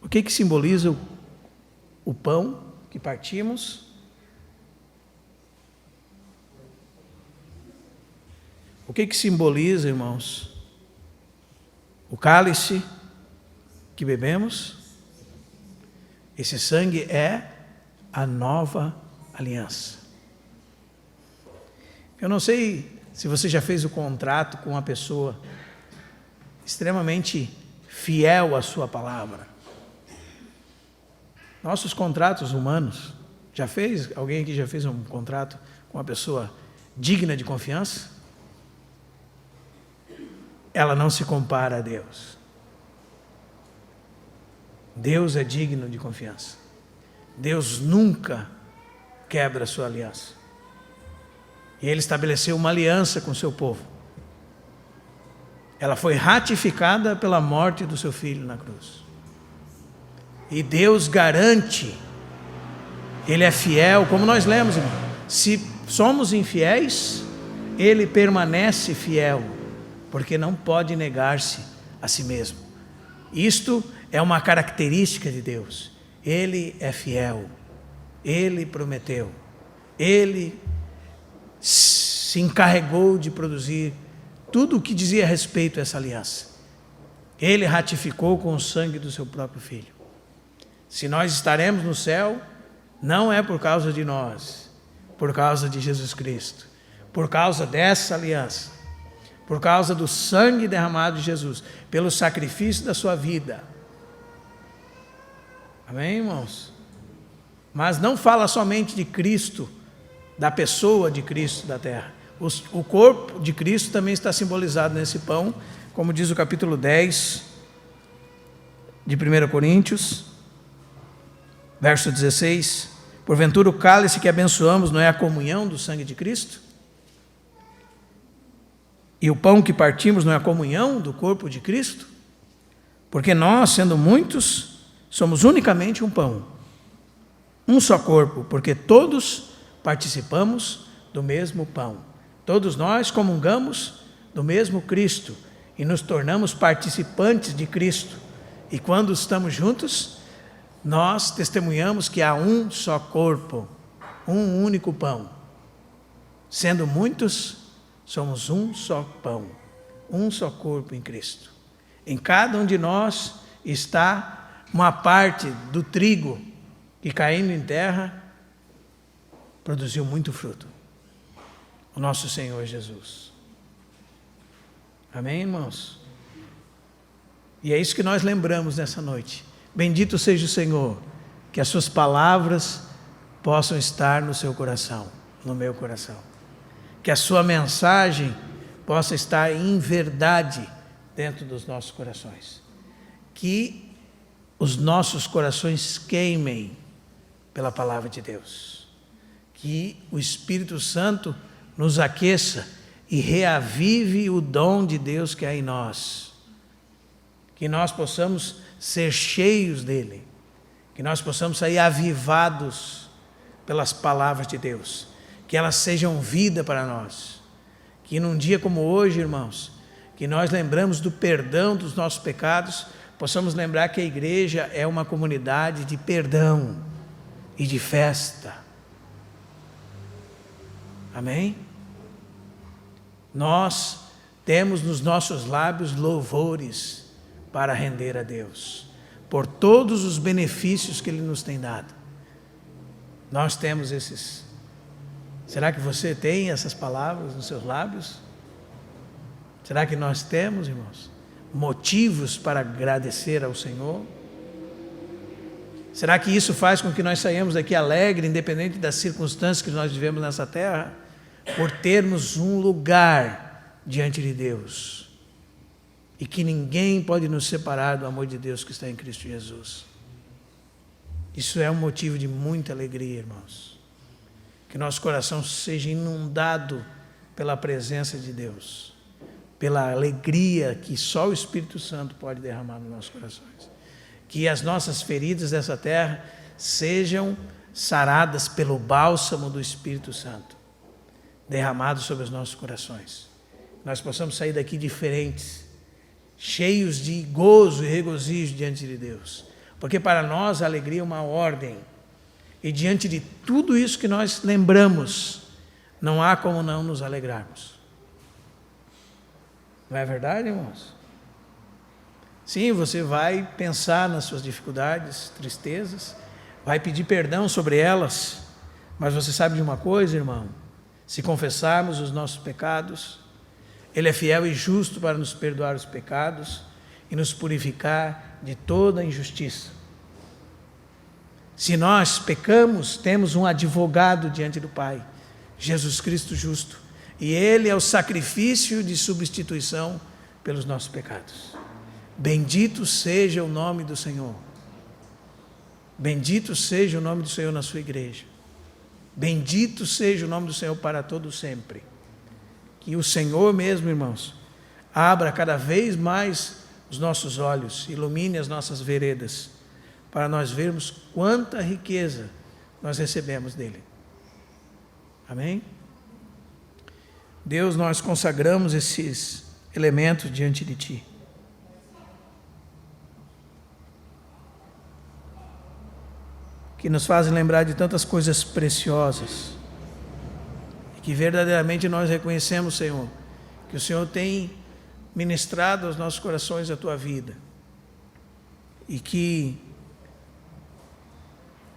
O que simboliza o pão que partimos? O que simboliza, irmãos, o cálice que bebemos? Esse sangue é a nova aliança. Eu não sei se você já fez o contrato com uma pessoa extremamente fiel à sua palavra. Nossos contratos humanos, alguém aqui já fez um contrato com uma pessoa digna de confiança? Ela não se compara a Deus. Deus é digno de confiança. Deus nunca quebra a sua aliança. E Ele estabeleceu uma aliança com o seu povo. Ela foi ratificada pela morte do seu Filho na cruz. E Deus garante, Ele é fiel, como nós lemos, irmão. Se somos infiéis, Ele permanece fiel, porque não pode negar-se a si mesmo. Isto é uma característica de Deus. Ele é fiel, Ele prometeu, Ele se encarregou de produzir tudo o que dizia respeito a essa aliança. Ele ratificou com o sangue do seu próprio Filho. Se nós estaremos no céu, não é por causa de nós, por causa de Jesus Cristo, por causa dessa aliança, por causa do sangue derramado de Jesus, pelo sacrifício da sua vida. Amém, irmãos? Mas não fala somente de Cristo, da pessoa de Cristo da terra. O corpo de Cristo também está simbolizado nesse pão, como diz o capítulo 10 de 1 Coríntios, verso 16. Porventura o cálice que abençoamos não é a comunhão do sangue de Cristo? E o pão que partimos não é a comunhão do corpo de Cristo? Porque nós, sendo muitos, somos unicamente um pão, um só corpo, porque todos participamos do mesmo pão. Todos nós comungamos do mesmo Cristo e nos tornamos participantes de Cristo. E quando estamos juntos, nós testemunhamos que há um só corpo, um único pão. Sendo muitos, somos um só pão, um só corpo em Cristo. Em cada um de nós está uma parte do trigo que, caindo em terra, produziu muito fruto. O nosso Senhor Jesus. Amém, irmãos? E é isso que nós lembramos nessa noite. Bendito seja o Senhor, que as suas palavras possam estar no seu coração, no meu coração. Que a sua mensagem possa estar em verdade dentro dos nossos corações. Que os nossos corações queimem pela palavra de Deus. Que o Espírito Santo nos aqueça e reavive o dom de Deus que há em nós. Que nós possamos ser cheios dele. Que nós possamos sair avivados pelas palavras de Deus. Que elas sejam vida para nós. Que num dia como hoje, irmãos, que nós lembramos do perdão dos nossos pecados, possamos lembrar que a igreja é uma comunidade de perdão e de festa. Amém? Nós temos nos nossos lábios louvores para render a Deus, por todos os benefícios que Ele nos tem dado. Nós temos esses. Será que você tem essas palavras nos seus lábios? Será que nós temos, irmãos, motivos para agradecer ao Senhor? Será que isso faz com que nós saiamos daqui alegre, independente das circunstâncias que nós vivemos nessa terra, por termos um lugar diante de Deus, e que ninguém pode nos separar do amor de Deus que está em Cristo Jesus? Isso é um motivo de muita alegria, irmãos. Que nosso coração seja inundado pela presença de Deus, pela alegria que só o Espírito Santo pode derramar nos nossos corações. Que as nossas feridas dessa terra sejam saradas pelo bálsamo do Espírito Santo, derramado sobre os nossos corações. Nós possamos sair daqui diferentes, cheios de gozo e regozijo diante de Deus. Porque para nós a alegria é uma ordem. E diante de tudo isso que nós lembramos, não há como não nos alegrarmos. Não é verdade, irmãos? Sim, você vai pensar nas suas dificuldades, tristezas, vai pedir perdão sobre elas, mas você sabe de uma coisa, irmão? Se confessarmos os nossos pecados, Ele é fiel e justo para nos perdoar os pecados e nos purificar de toda injustiça. Se nós pecamos, temos um advogado diante do Pai, Jesus Cristo justo, e Ele é o sacrifício de substituição pelos nossos pecados. Bendito seja o nome do Senhor. Bendito seja o nome do Senhor na sua igreja. Bendito seja o nome do Senhor para todo sempre. Que o Senhor mesmo, irmãos, abra cada vez mais os nossos olhos, ilumine as nossas veredas, para nós vermos quanta riqueza nós recebemos dEle. Amém? Deus, nós consagramos esses elementos diante de Ti. Que nos fazem lembrar de tantas coisas preciosas, e que verdadeiramente nós reconhecemos, Senhor, que o Senhor tem ministrado aos nossos corações a Tua vida, e que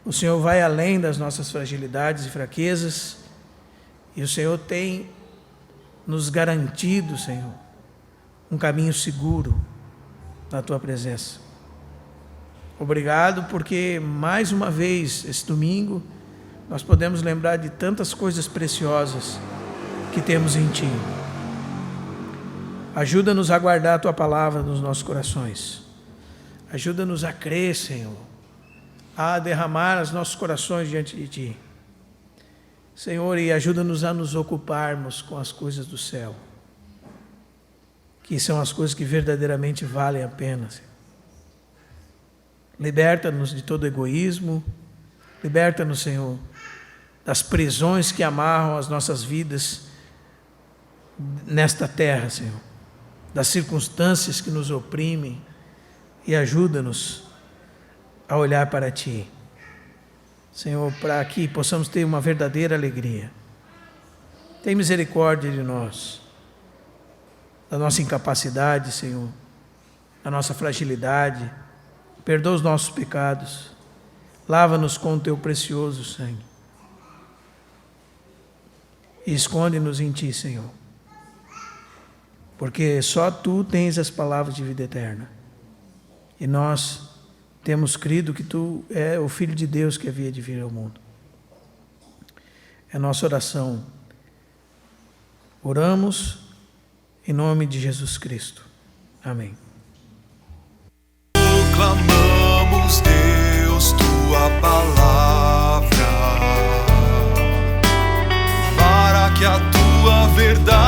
o Senhor vai além das nossas fragilidades e fraquezas, e o Senhor tem nos garantido, Senhor, um caminho seguro na Tua presença. Obrigado porque mais uma vez esse domingo nós podemos lembrar de tantas coisas preciosas que temos em Ti. Ajuda-nos a guardar a Tua palavra nos nossos corações. Ajuda-nos a crer, Senhor, a derramar os nossos corações diante de Ti. Senhor, e ajuda-nos a nos ocuparmos com as coisas do céu, que são as coisas que verdadeiramente valem a pena, Senhor. Liberta-nos de todo egoísmo, liberta-nos, Senhor, das prisões que amarram as nossas vidas nesta terra, Senhor, das circunstâncias que nos oprimem, e ajuda-nos a olhar para Ti, Senhor, para que possamos ter uma verdadeira alegria. Tem misericórdia de nós, da nossa incapacidade, Senhor, da nossa fragilidade. Perdoa os nossos pecados, lava-nos com o Teu precioso sangue e esconde-nos em Ti, Senhor, porque só Tu tens as palavras de vida eterna, e nós temos crido que Tu é o Filho de Deus que havia de vir ao mundo. É a nossa oração. Oramos em nome de Jesus Cristo. Amém. Clamamos, Deus, Tua palavra, para que a Tua verdade